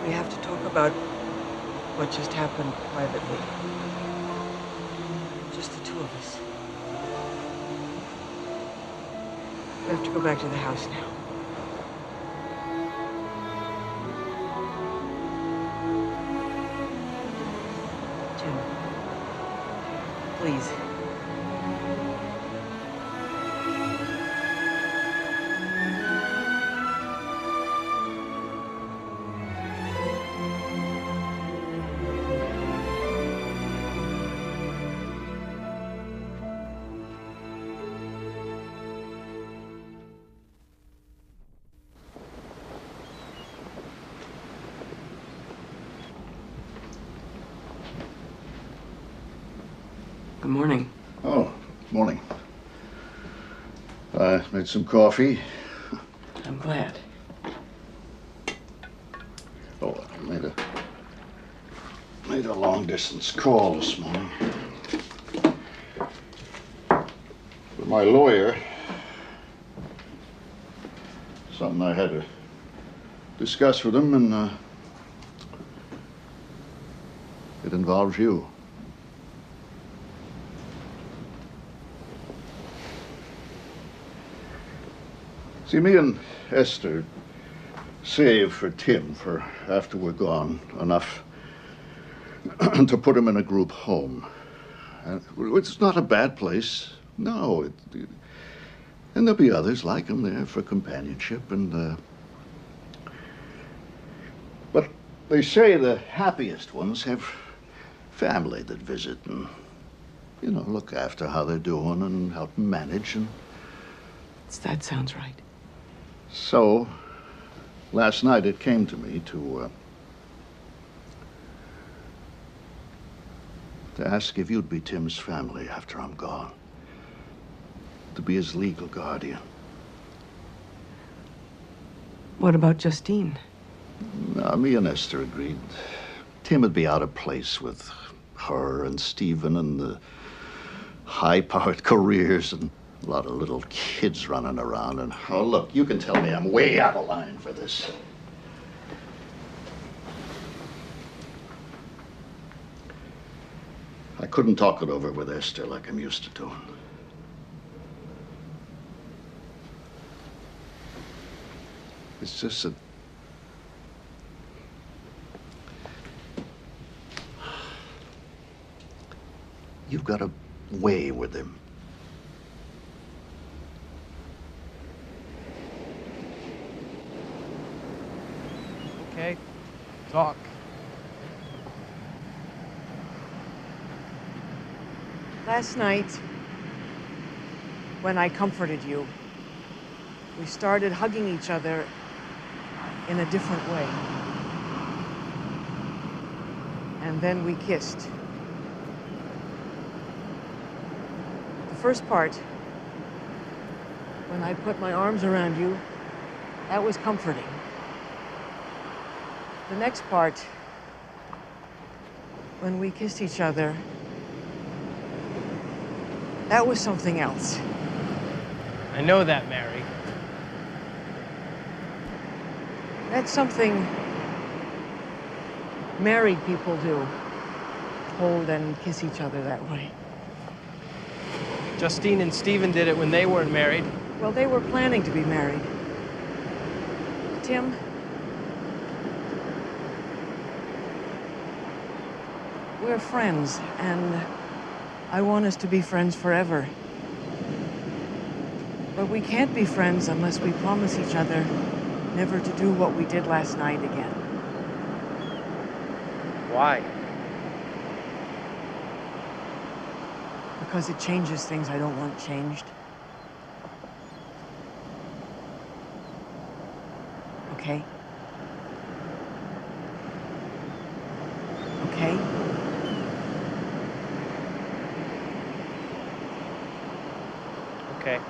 We have to talk about what just happened privately. Just the two of us. We have to go back to the house now. Tim, please. Good morning. Oh, morning. I made some coffee. I'm glad. Oh, I made a long-distance call this morning. With my lawyer. Something I had to discuss with him, and it involves you. See, me and Esther saved for Tim for after we're gone enough to put him in a group home. And it's not a bad place. No. And there'll be others like him there for companionship. But they say the happiest ones have family that visit and, look after how they're doing and help them manage. And That sounds right. so, last night it came to me to ask if you'd be Tim's family after I'm gone. To be his legal guardian. What about Justine? No, me and Esther agreed. Tim would be out of place with her and Stephen and the high-powered careers and a lot of little kids running around. And, oh, look, you can tell me I'm way out of line for this. I couldn't talk it over with Esther like I'm used to doing. It's just that you've got a way with him. Okay, talk. Last night, when I comforted you, we started hugging each other in a different way. And then we kissed. The first part, when I put my arms around you, that was comforting. The next part, when we kissed each other, that was something else. I know that, Mary. That's something married people do. Hold and kiss each other that way. Justine and Stephen did it when they weren't married. Well, they were planning to be married. Tim, We're friends, and I want us to be friends forever. But we can't be friends unless we promise each other never to do what we did last night again. Why? Because it changes things I don't want changed. Okay? Okay? Okay.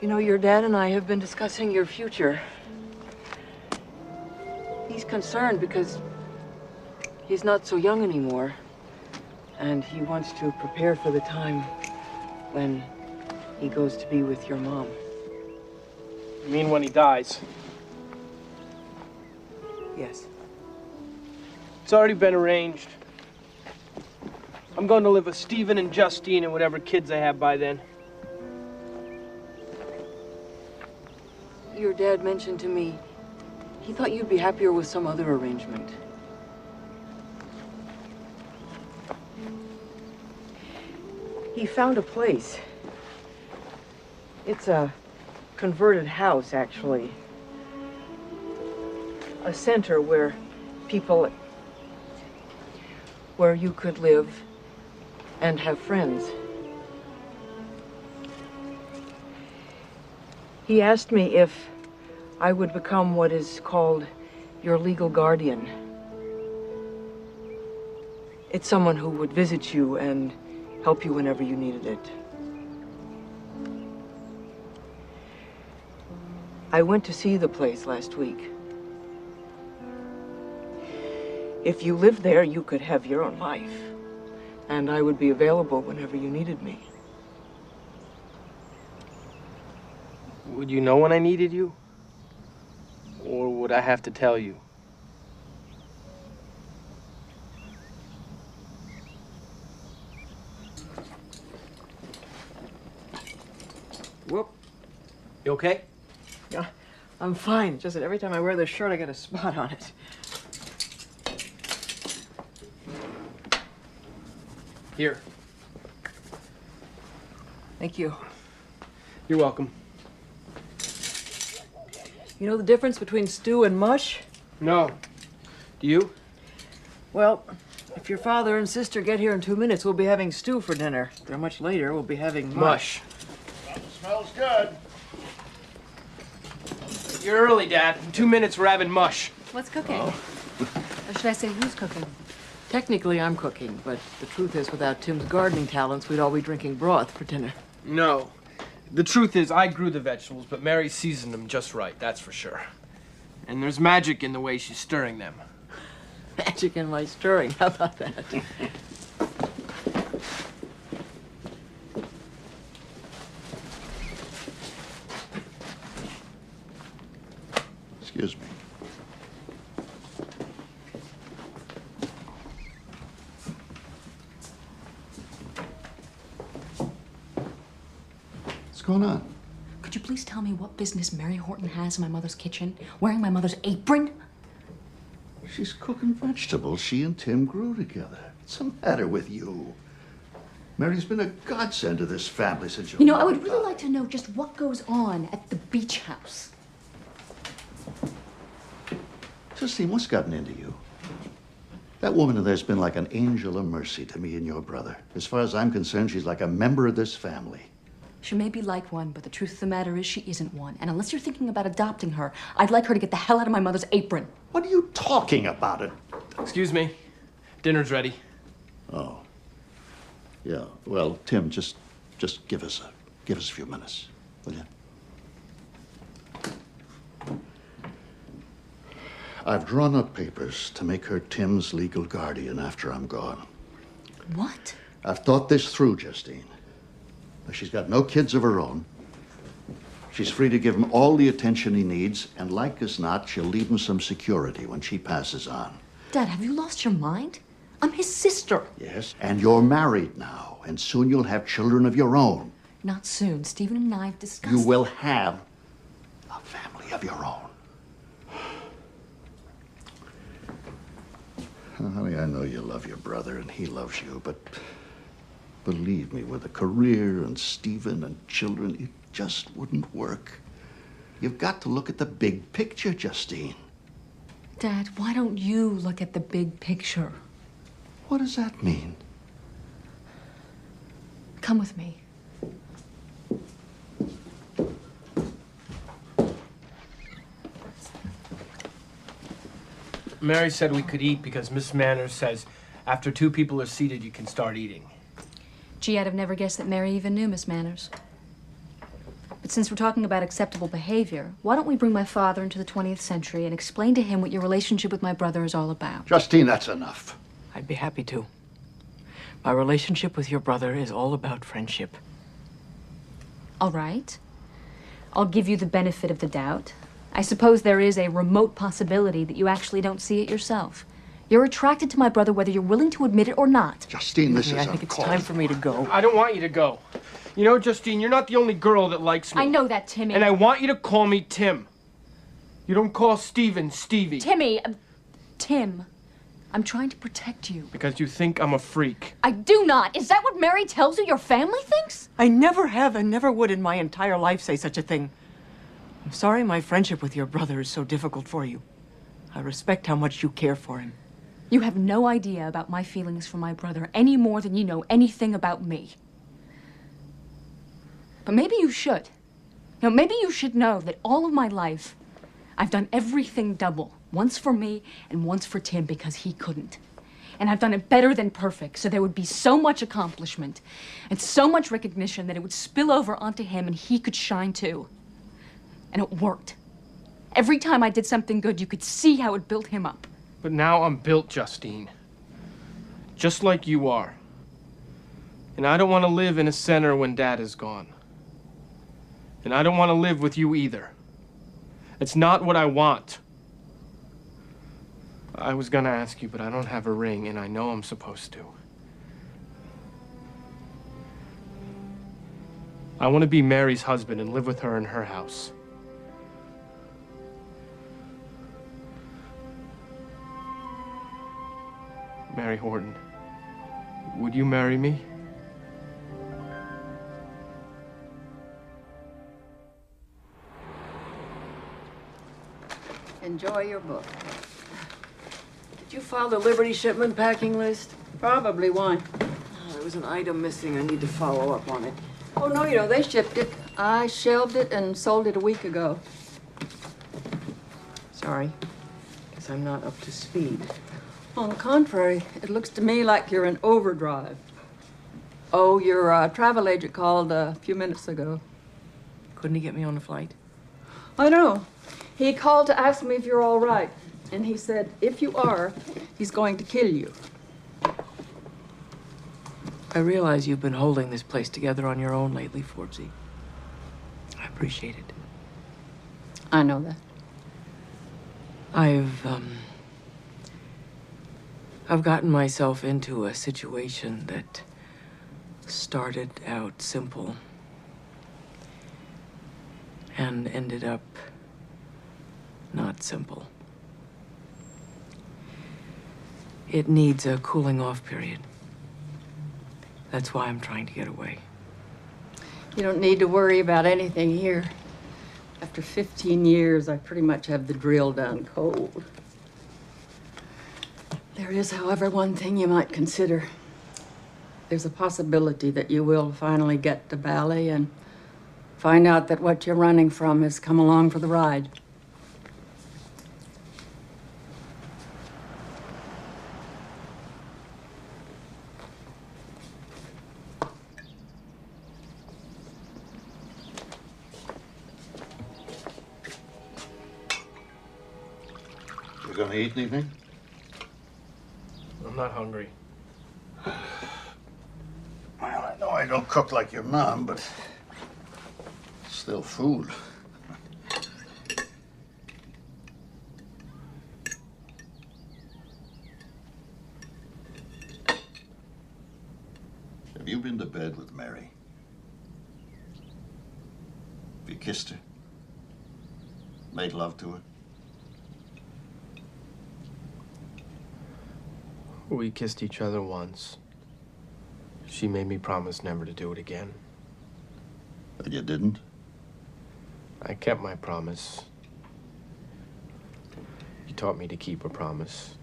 You know, your dad and I have been discussing your future. He's concerned because he's not so young anymore. And he wants to prepare for the time when he goes to be with your mom. You mean when he dies? Yes. It's already been arranged. I'm going to live with Stephen and Justine and whatever kids I have by then. Your dad mentioned to me he thought you'd be happier with some other arrangement. He found a place. It's a converted house, actually. A center where you could live and have friends. He asked me if I would become what is called your legal guardian. It's someone who would visit you and help you whenever you needed it. I went to see the place last week. If you lived there, you could have your own life, and I would be available whenever you needed me. Would you know when I needed you? Or would I have to tell you? Whoop. You okay? Yeah, I'm fine. Just that every time I wear this shirt, I get a spot on it. Here. Thank you. You're welcome. You know the difference between stew and mush? No. Do you? Well, if your father and sister get here in 2 minutes, we'll be having stew for dinner. If they're much later, we'll be having mush. Smells good. You're early, Dad. In 2 minutes, we're having mush. What's cooking? Or should I say, who's cooking? Technically, I'm cooking, but the truth is, without Tim's gardening talents, we'd all be drinking broth for dinner. No. The truth is, I grew the vegetables, but Mary seasoned them just right, that's for sure. And there's magic in the way she's stirring them. Magic in my stirring, how about that? Excuse me. What's going on? Could you please tell me what business Mary Horton has in my mother's kitchen, wearing my mother's apron? She's cooking vegetables she and Tim grew together. What's the matter with you? Mary's been a godsend to this family since You know, I would really like to know just what goes on at the beach house. Justine, what's gotten into you? That woman in there's been like an angel of mercy to me and your brother. As far as I'm concerned, she's like a member of this family. She may be like one, but the truth of the matter is she isn't one. And unless you're thinking about adopting her, I'd like her to get the hell out of my mother's apron. What are you talking about? Excuse me. Dinner's ready. Oh. Yeah. Well, Tim, just give us a few minutes, will you? I've drawn up papers to make her Tim's legal guardian after I'm gone. What? I've thought this through, Justine. She's got no kids of her own. She's free to give him all the attention he needs, and like as not, she'll leave him some security when she passes on. Dad, have you lost your mind? I'm his sister. Yes, and you're married now, and soon you'll have children of your own. Not soon. Stephen and I have discussed... You will have a family of your own. Honey, I know you love your brother and he loves you, but believe me, with a career and Stephen and children, it just wouldn't work. You've got to look at the big picture, Justine. Dad, why don't you look at the big picture? What does that mean? Come with me. Mary said we could eat because Miss Manners says after two people are seated, you can start eating. Gee, I'd have never guessed that Mary even knew Miss Manners. But since we're talking about acceptable behavior, why don't we bring my father into the 20th century and explain to him what your relationship with my brother is all about? Justine, that's enough. I'd be happy to. My relationship with your brother is all about friendship. All right. I'll give you the benefit of the doubt. I suppose there is a remote possibility that you actually don't see it yourself. You're attracted to my brother whether you're willing to admit it or not. Justine, this is I think it's time for me to go. I don't want you to go. You know, Justine, you're not the only girl that likes me. I know that, Timmy. And I want you to call me Tim. You don't call Stephen Stevie. Timmy, Tim, I'm trying to protect you. Because you think I'm a freak. I do not. Is that what Mary tells you your family thinks? I never have and never would in my entire life say such a thing. I'm sorry my friendship with your brother is so difficult for you. I respect how much you care for him. You have no idea about my feelings for my brother any more than you know anything about me. But maybe you should. You know, maybe you should know that all of my life, I've done everything double. Once for me and once for Tim because he couldn't. And I've done it better than perfect, so there would be so much accomplishment and so much recognition that it would spill over onto him and he could shine too. And it worked. Every time I did something good, you could see how it built him up. But now I'm built, Justine. Just like you are. And I don't want to live in a center when Dad is gone. And I don't want to live with you either. It's not what I want. I was gonna ask you, but I don't have a ring, and I know I'm supposed to. I want to be Mary's husband and live with her in her house. Mary Horton, would you marry me? Enjoy your book. Did you file the Liberty shipment packing list? Probably one. Oh, there was an item missing. I need to follow up on it. Oh, no, you know, they shipped it. I shelved it and sold it a week ago. Sorry. Guess I'm not up to speed. On the contrary, it looks to me like you're in overdrive. Oh, your travel agent called a few minutes ago. Couldn't he get me on a flight? I know. He called to ask me if you're all right. And he said, if you are, he's going to kill you. I realize you've been holding this place together on your own lately, Forbesy. I appreciate it. I know that. I've gotten myself into a situation that started out simple and ended up not simple. It needs a cooling off period. That's why I'm trying to get away. You don't need to worry about anything here. After 15 years, I pretty much have the drill down cold. There is, however, one thing you might consider. There's a possibility that you will finally get to Bali and find out that what you're running from has come along for the ride. You gonna eat anything? I'm not hungry. Well, I know I don't cook like your mom, but it's still food. Have you been to bed with Mary? Have you kissed her? Made love to her? We kissed each other once. She made me promise never to do it again. But you didn't? I kept my promise. You taught me to keep a promise.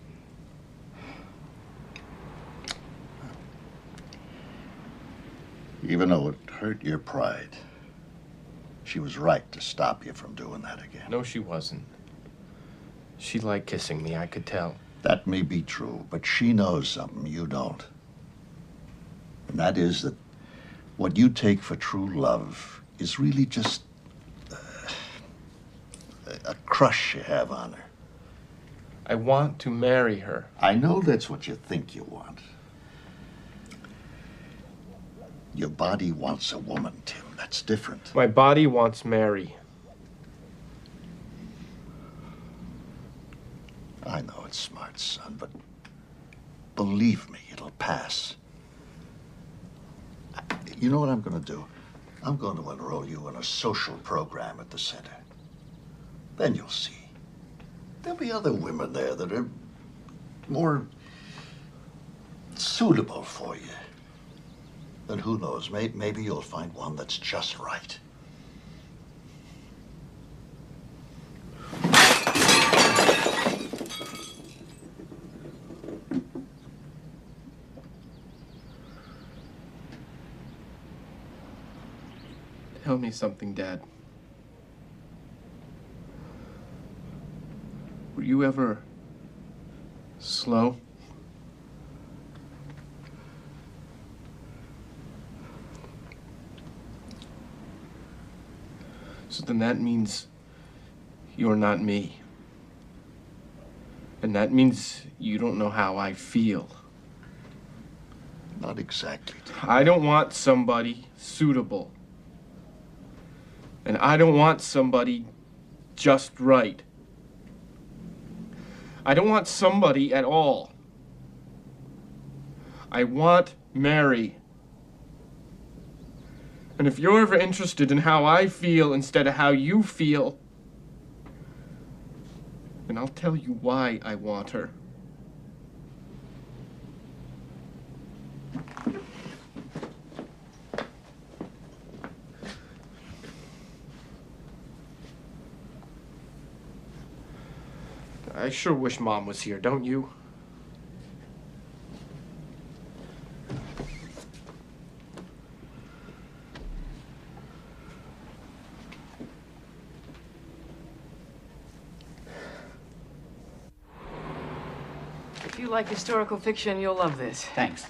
Even though it hurt your pride, she was right to stop you from doing that again. No, she wasn't. She liked kissing me, I could tell. That may be true, but she knows something you don't. And that is that what you take for true love is really just a crush you have on her. I want to marry her. I know that's what you think you want. Your body wants a woman, Tim. That's different. My body wants Mary. I know it's smart, son, but believe me, it'll pass. You know what I'm going to do? I'm going to enroll you in a social program at the center. Then you'll see. There'll be other women there that are more suitable for you. And who knows, maybe you'll find one that's just right. Tell me something, Dad. Were you ever slow? So then that means you're not me. And that means you don't know how I feel. Not exactly. I don't want somebody suitable. And I don't want somebody just right. I don't want somebody at all. I want Mary. And if you're ever interested in how I feel instead of how you feel, then I'll tell you why I want her. I sure wish Mom was here, don't you? If you like historical fiction, you'll love this. Thanks.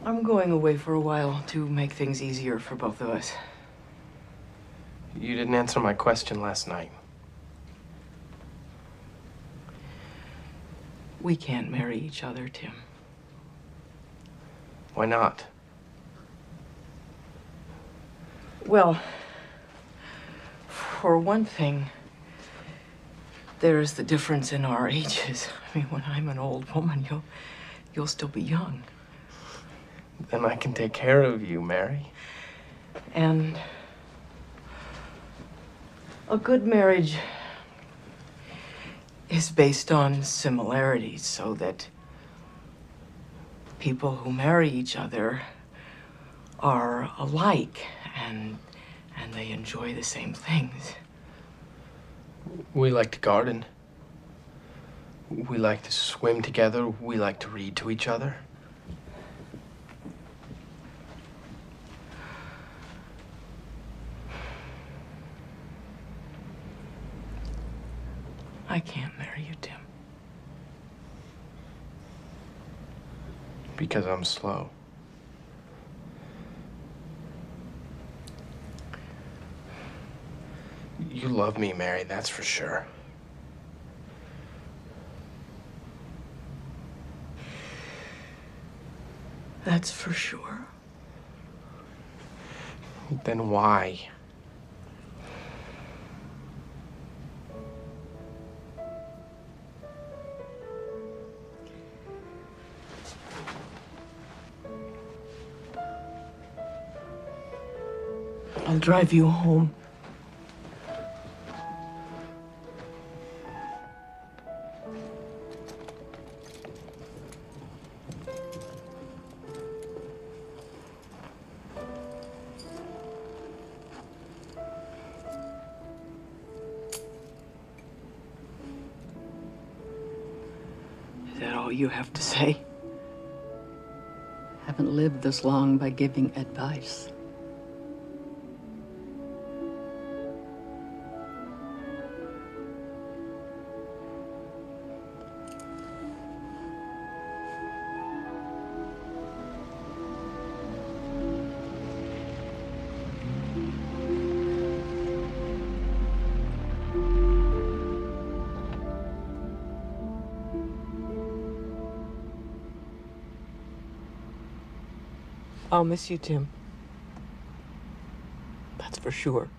I'm going away for a while to make things easier for both of us. You didn't answer my question last night. We can't marry each other, Tim. Why not? Well, for one thing, there is the difference in our ages. I mean, when I'm an old woman, you'll still be young. Then I can take care of you, Mary. And a good marriage is based on similarities, so that people who marry each other are alike and they enjoy the same things. We like to garden. We like to swim together. We like to read to each other. I can't marry you, Tim. Because I'm slow. You love me, Mary, that's for sure. That's for sure. Then why? I'll drive you home. Is that all you have to say? Haven't lived this long by giving advice. I'll miss you, Tim. That's for sure.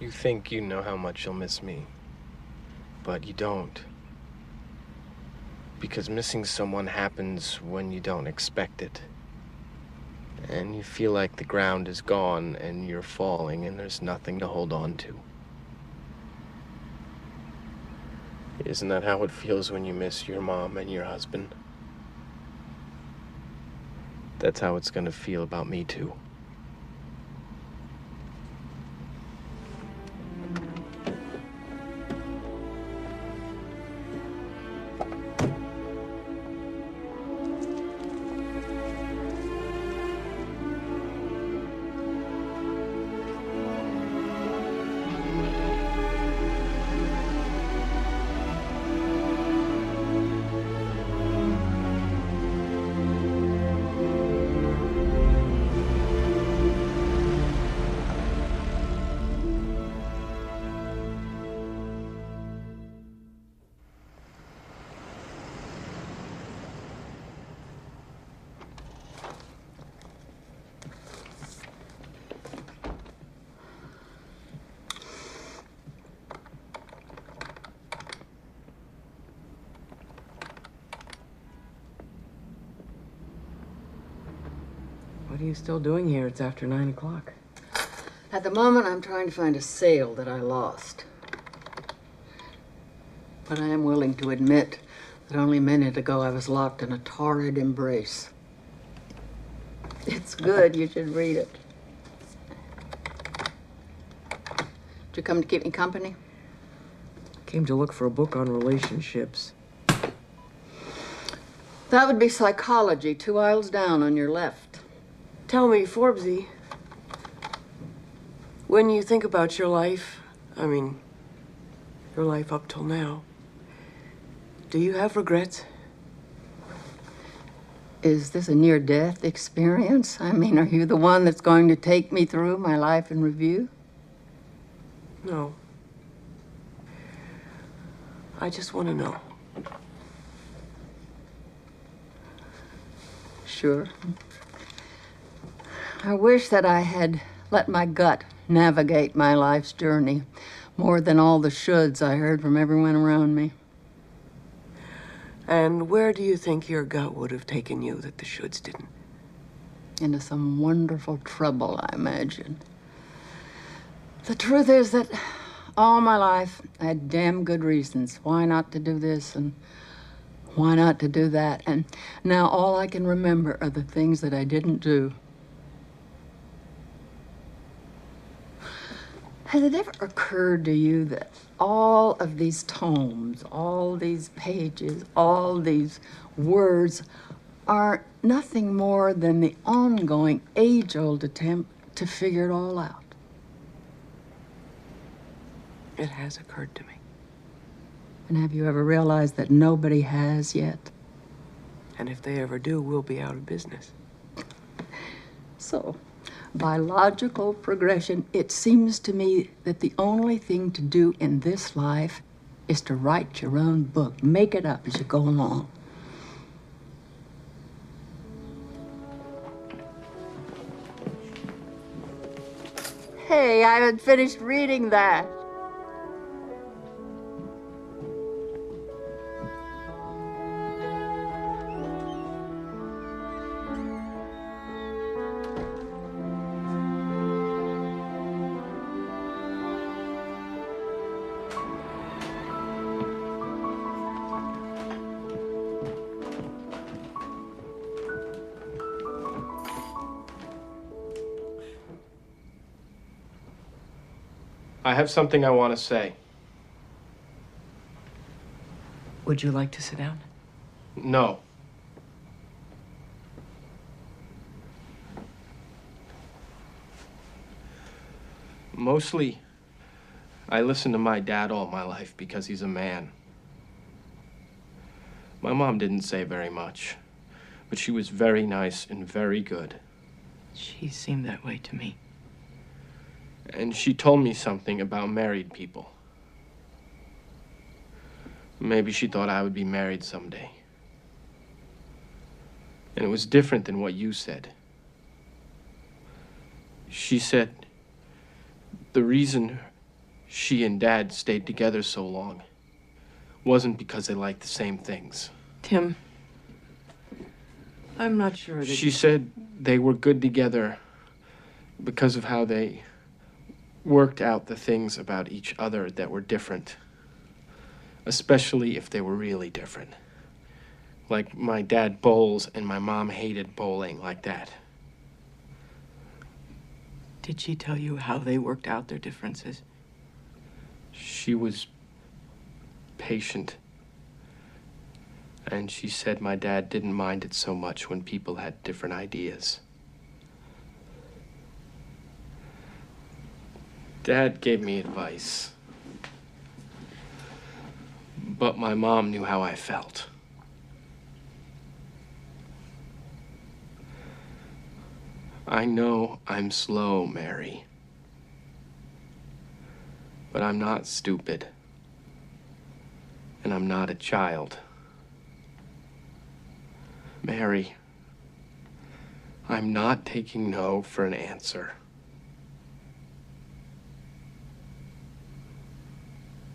You think you know how much you'll miss me, but you don't. Because missing someone happens when you don't expect it. And you feel like the ground is gone and you're falling and there's nothing to hold on to. Isn't that how it feels when you miss your mom and your husband? That's how it's gonna feel about me, too. What are you still doing here? It's after 9 o'clock. At the moment, I'm trying to find a sale that I lost. But I am willing to admit that only a minute ago I was locked in a torrid embrace. It's good. You should read it. Did you come to keep me company? Came to look for a book on relationships. That would be Psychology, 2 aisles down on your left. Tell me, Forbesy, when you think about your life, I mean, your life up till now, do you have regrets? Is this a near-death experience? I mean, are you the one that's going to take me through my life in review? No. I just want to know. Sure. I wish that I had let my gut navigate my life's journey more than all the shoulds I heard from everyone around me. And where do you think your gut would have taken you that the shoulds didn't? Into some wonderful trouble, I imagine. The truth is that all my life I had damn good reasons why not to do this and why not to do that. And now all I can remember are the things that I didn't do. Has it ever occurred to you that all of these tomes, all these pages, all these words are nothing more than the ongoing age-old attempt to figure it all out? It has occurred to me. And have you ever realized that nobody has yet? And if they ever do, we'll be out of business. So, by logical progression, it seems to me that the only thing to do in this life is to write your own book. Make it up as you go along. Hey, I haven't finished reading that. I have something I want to say. Would you like to sit down? No. Mostly, I listened to my dad all my life because he's a man. My mom didn't say very much, but she was very nice and very good. She seemed that way to me. And she told me something about married people. Maybe she thought I would be married someday. And it was different than what you said. She said the reason she and Dad stayed together so long wasn't because they liked the same things. Tim, I'm not sure that... She said they were good together because of how they worked out the things about each other that were different, especially if they were really different. Like my dad bowls and my mom hated bowling, like that. Did she tell you how they worked out their differences? She was patient. And she said my dad didn't mind it so much when people had different ideas. Dad gave me advice. But my mom knew how I felt. I know I'm slow, Mary. But I'm not stupid. And I'm not a child. Mary, I'm not taking no for an answer.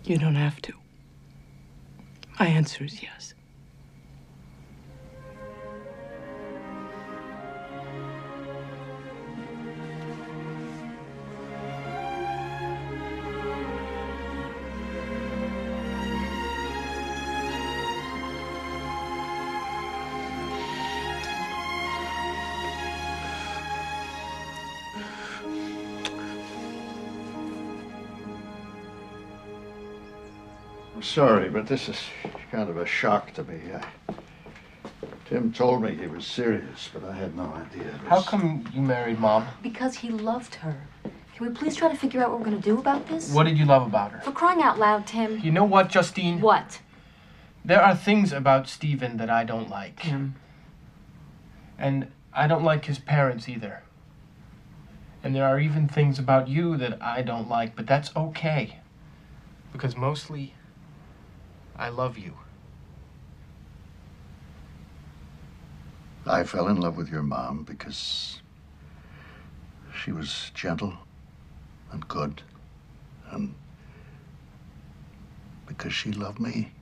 You don't have to. My answer is yes. Sorry, but this is kind of a shock to me. Tim told me he was serious, but I had no idea. How come you married Mom? Because he loved her. Can we please try to figure out what we're going to do about this? What did you love about her? For crying out loud, Tim. You know what, Justine? What? There are things about Stephen that I don't like. Tim. And I don't like his parents either. And there are even things about you that I don't like, but that's okay. Because mostly, I love you. I fell in love with your mom because she was gentle and good, and because she loved me.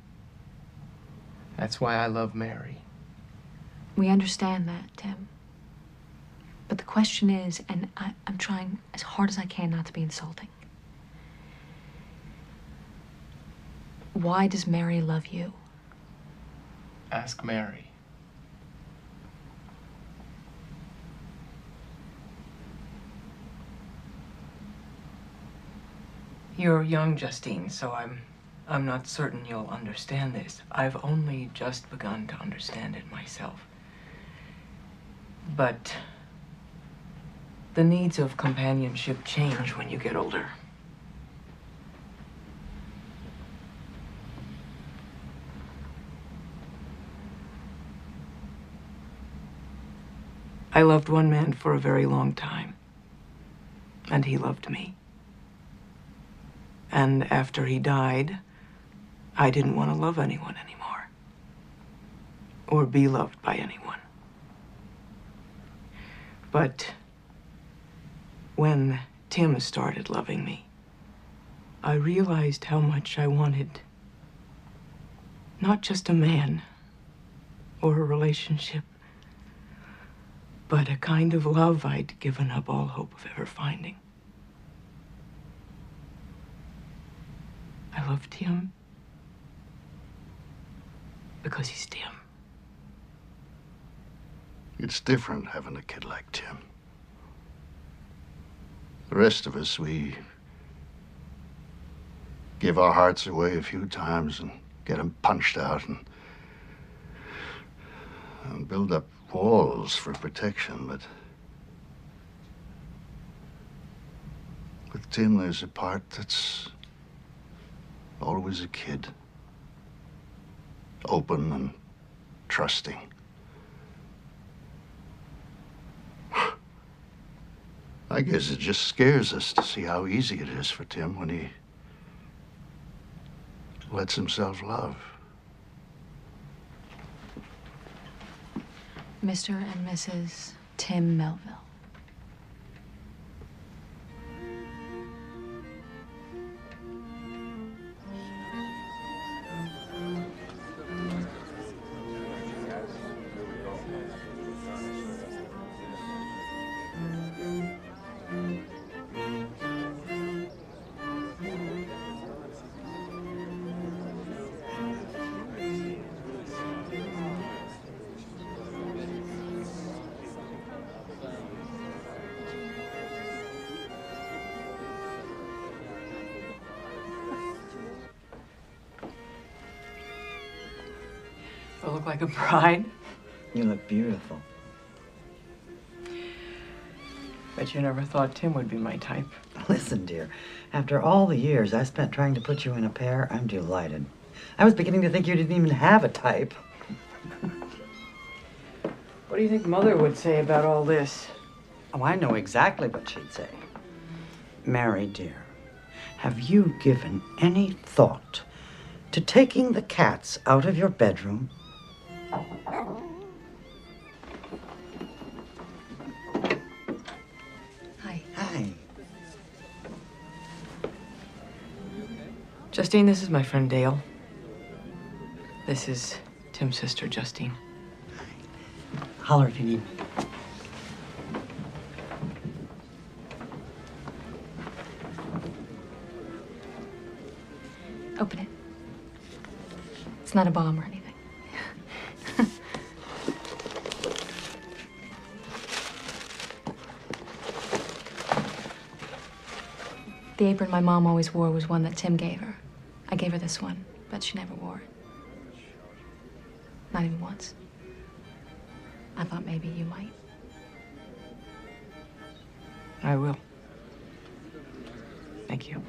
That's why I love Mary. We understand that, Tim. But the question is, and I'm trying as hard as I can not to be insulting. Why does Mary love you? Ask Mary. You're young, Justine, so I'm not certain you'll understand this. I've only just begun to understand it myself. But the needs of companionship change when you get older. I loved one man for a very long time, and he loved me. And after he died, I didn't want to love anyone anymore, or be loved by anyone. But when Tim started loving me, I realized how much I wanted not just a man or a relationship, but a kind of love I'd given up all hope of ever finding. I love Tim because he's Tim. It's different having a kid like Tim. The rest of us, we give our hearts away a few times and get them punched out and build up walls for protection, but with Tim, there's a part that's always a kid, open and trusting. I guess it just scares us to see how easy it is for Tim when he lets himself love. Mr. and Mrs. Tim Melville. Do I look like a bride? You look beautiful. Bet you never thought Tim would be my type. Listen, dear, after all the years I spent trying to put you in a pair, I'm delighted. I was beginning to think you didn't even have a type. What do you think Mother would say about all this? Oh, I know exactly what she'd say. Mary, dear, have you given any thought to taking the cats out of your bedroom? Hi. Hi. Justine, this is my friend Dale. This is Tim's sister, Justine. Holler if you need me. Open it. It's not a bomb or anything. The apron my mom always wore was one that Tim gave her. I gave her this one, but she never wore it. Not even once. I thought maybe you might. I will. Thank you.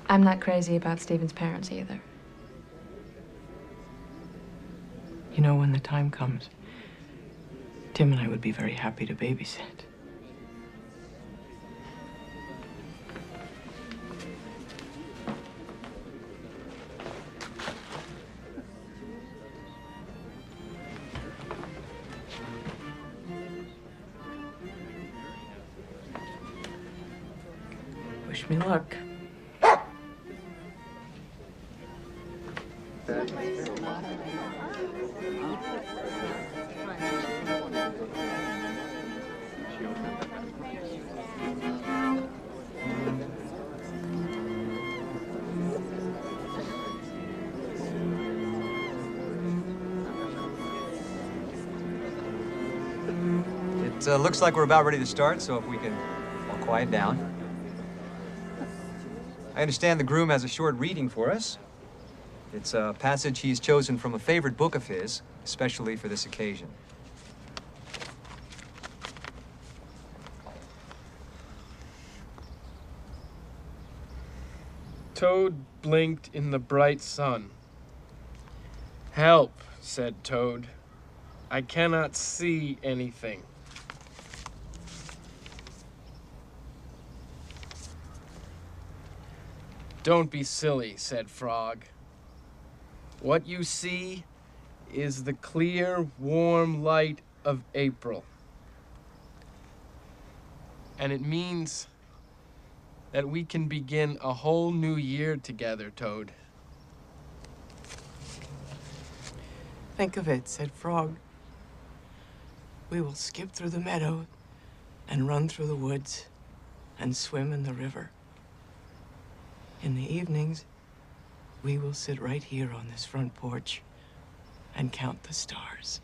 I'm not crazy about Stephen's parents either. You know, when the time comes, Tim and I would be very happy to babysit. Wish me luck. It looks like we're about ready to start, so if we can all quiet down. I understand the groom has a short reading for us. It's a passage he's chosen from a favorite book of his, especially for this occasion. Toad blinked in the bright sun. "Help," said Toad. "I cannot see anything." "Don't be silly," said Frog. "What you see is the clear, warm light of April. And it means that we can begin a whole new year together, Toad." Think of it, said Frog. We will skip through the meadow and run through the woods and swim in the river. In the evenings, we will sit right here on this front porch and count the stars.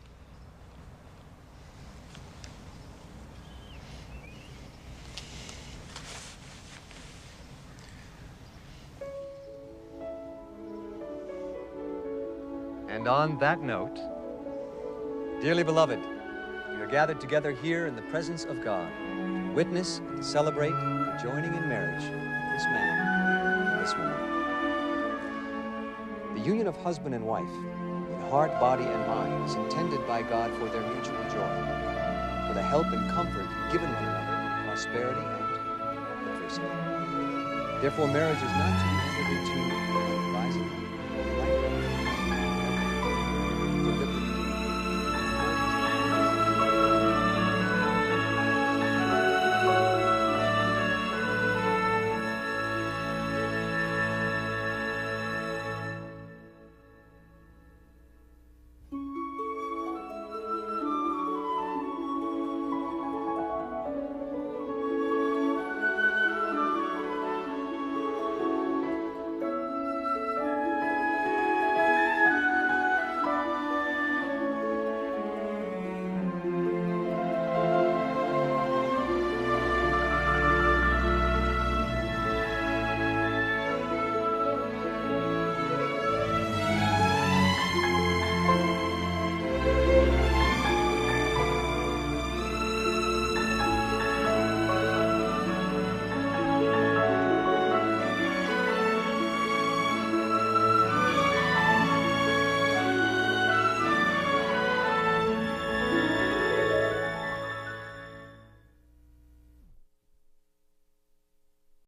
And on that note, dearly beloved, we are gathered together here in the presence of God, to witness and celebrate the joining in marriage of this man and this woman. The union of husband and wife, in heart, body, and mind, is intended by God for their mutual joy, for the help and comfort given one another in prosperity and adversity. Therefore, marriage is not to be entered into by advising, but lightly,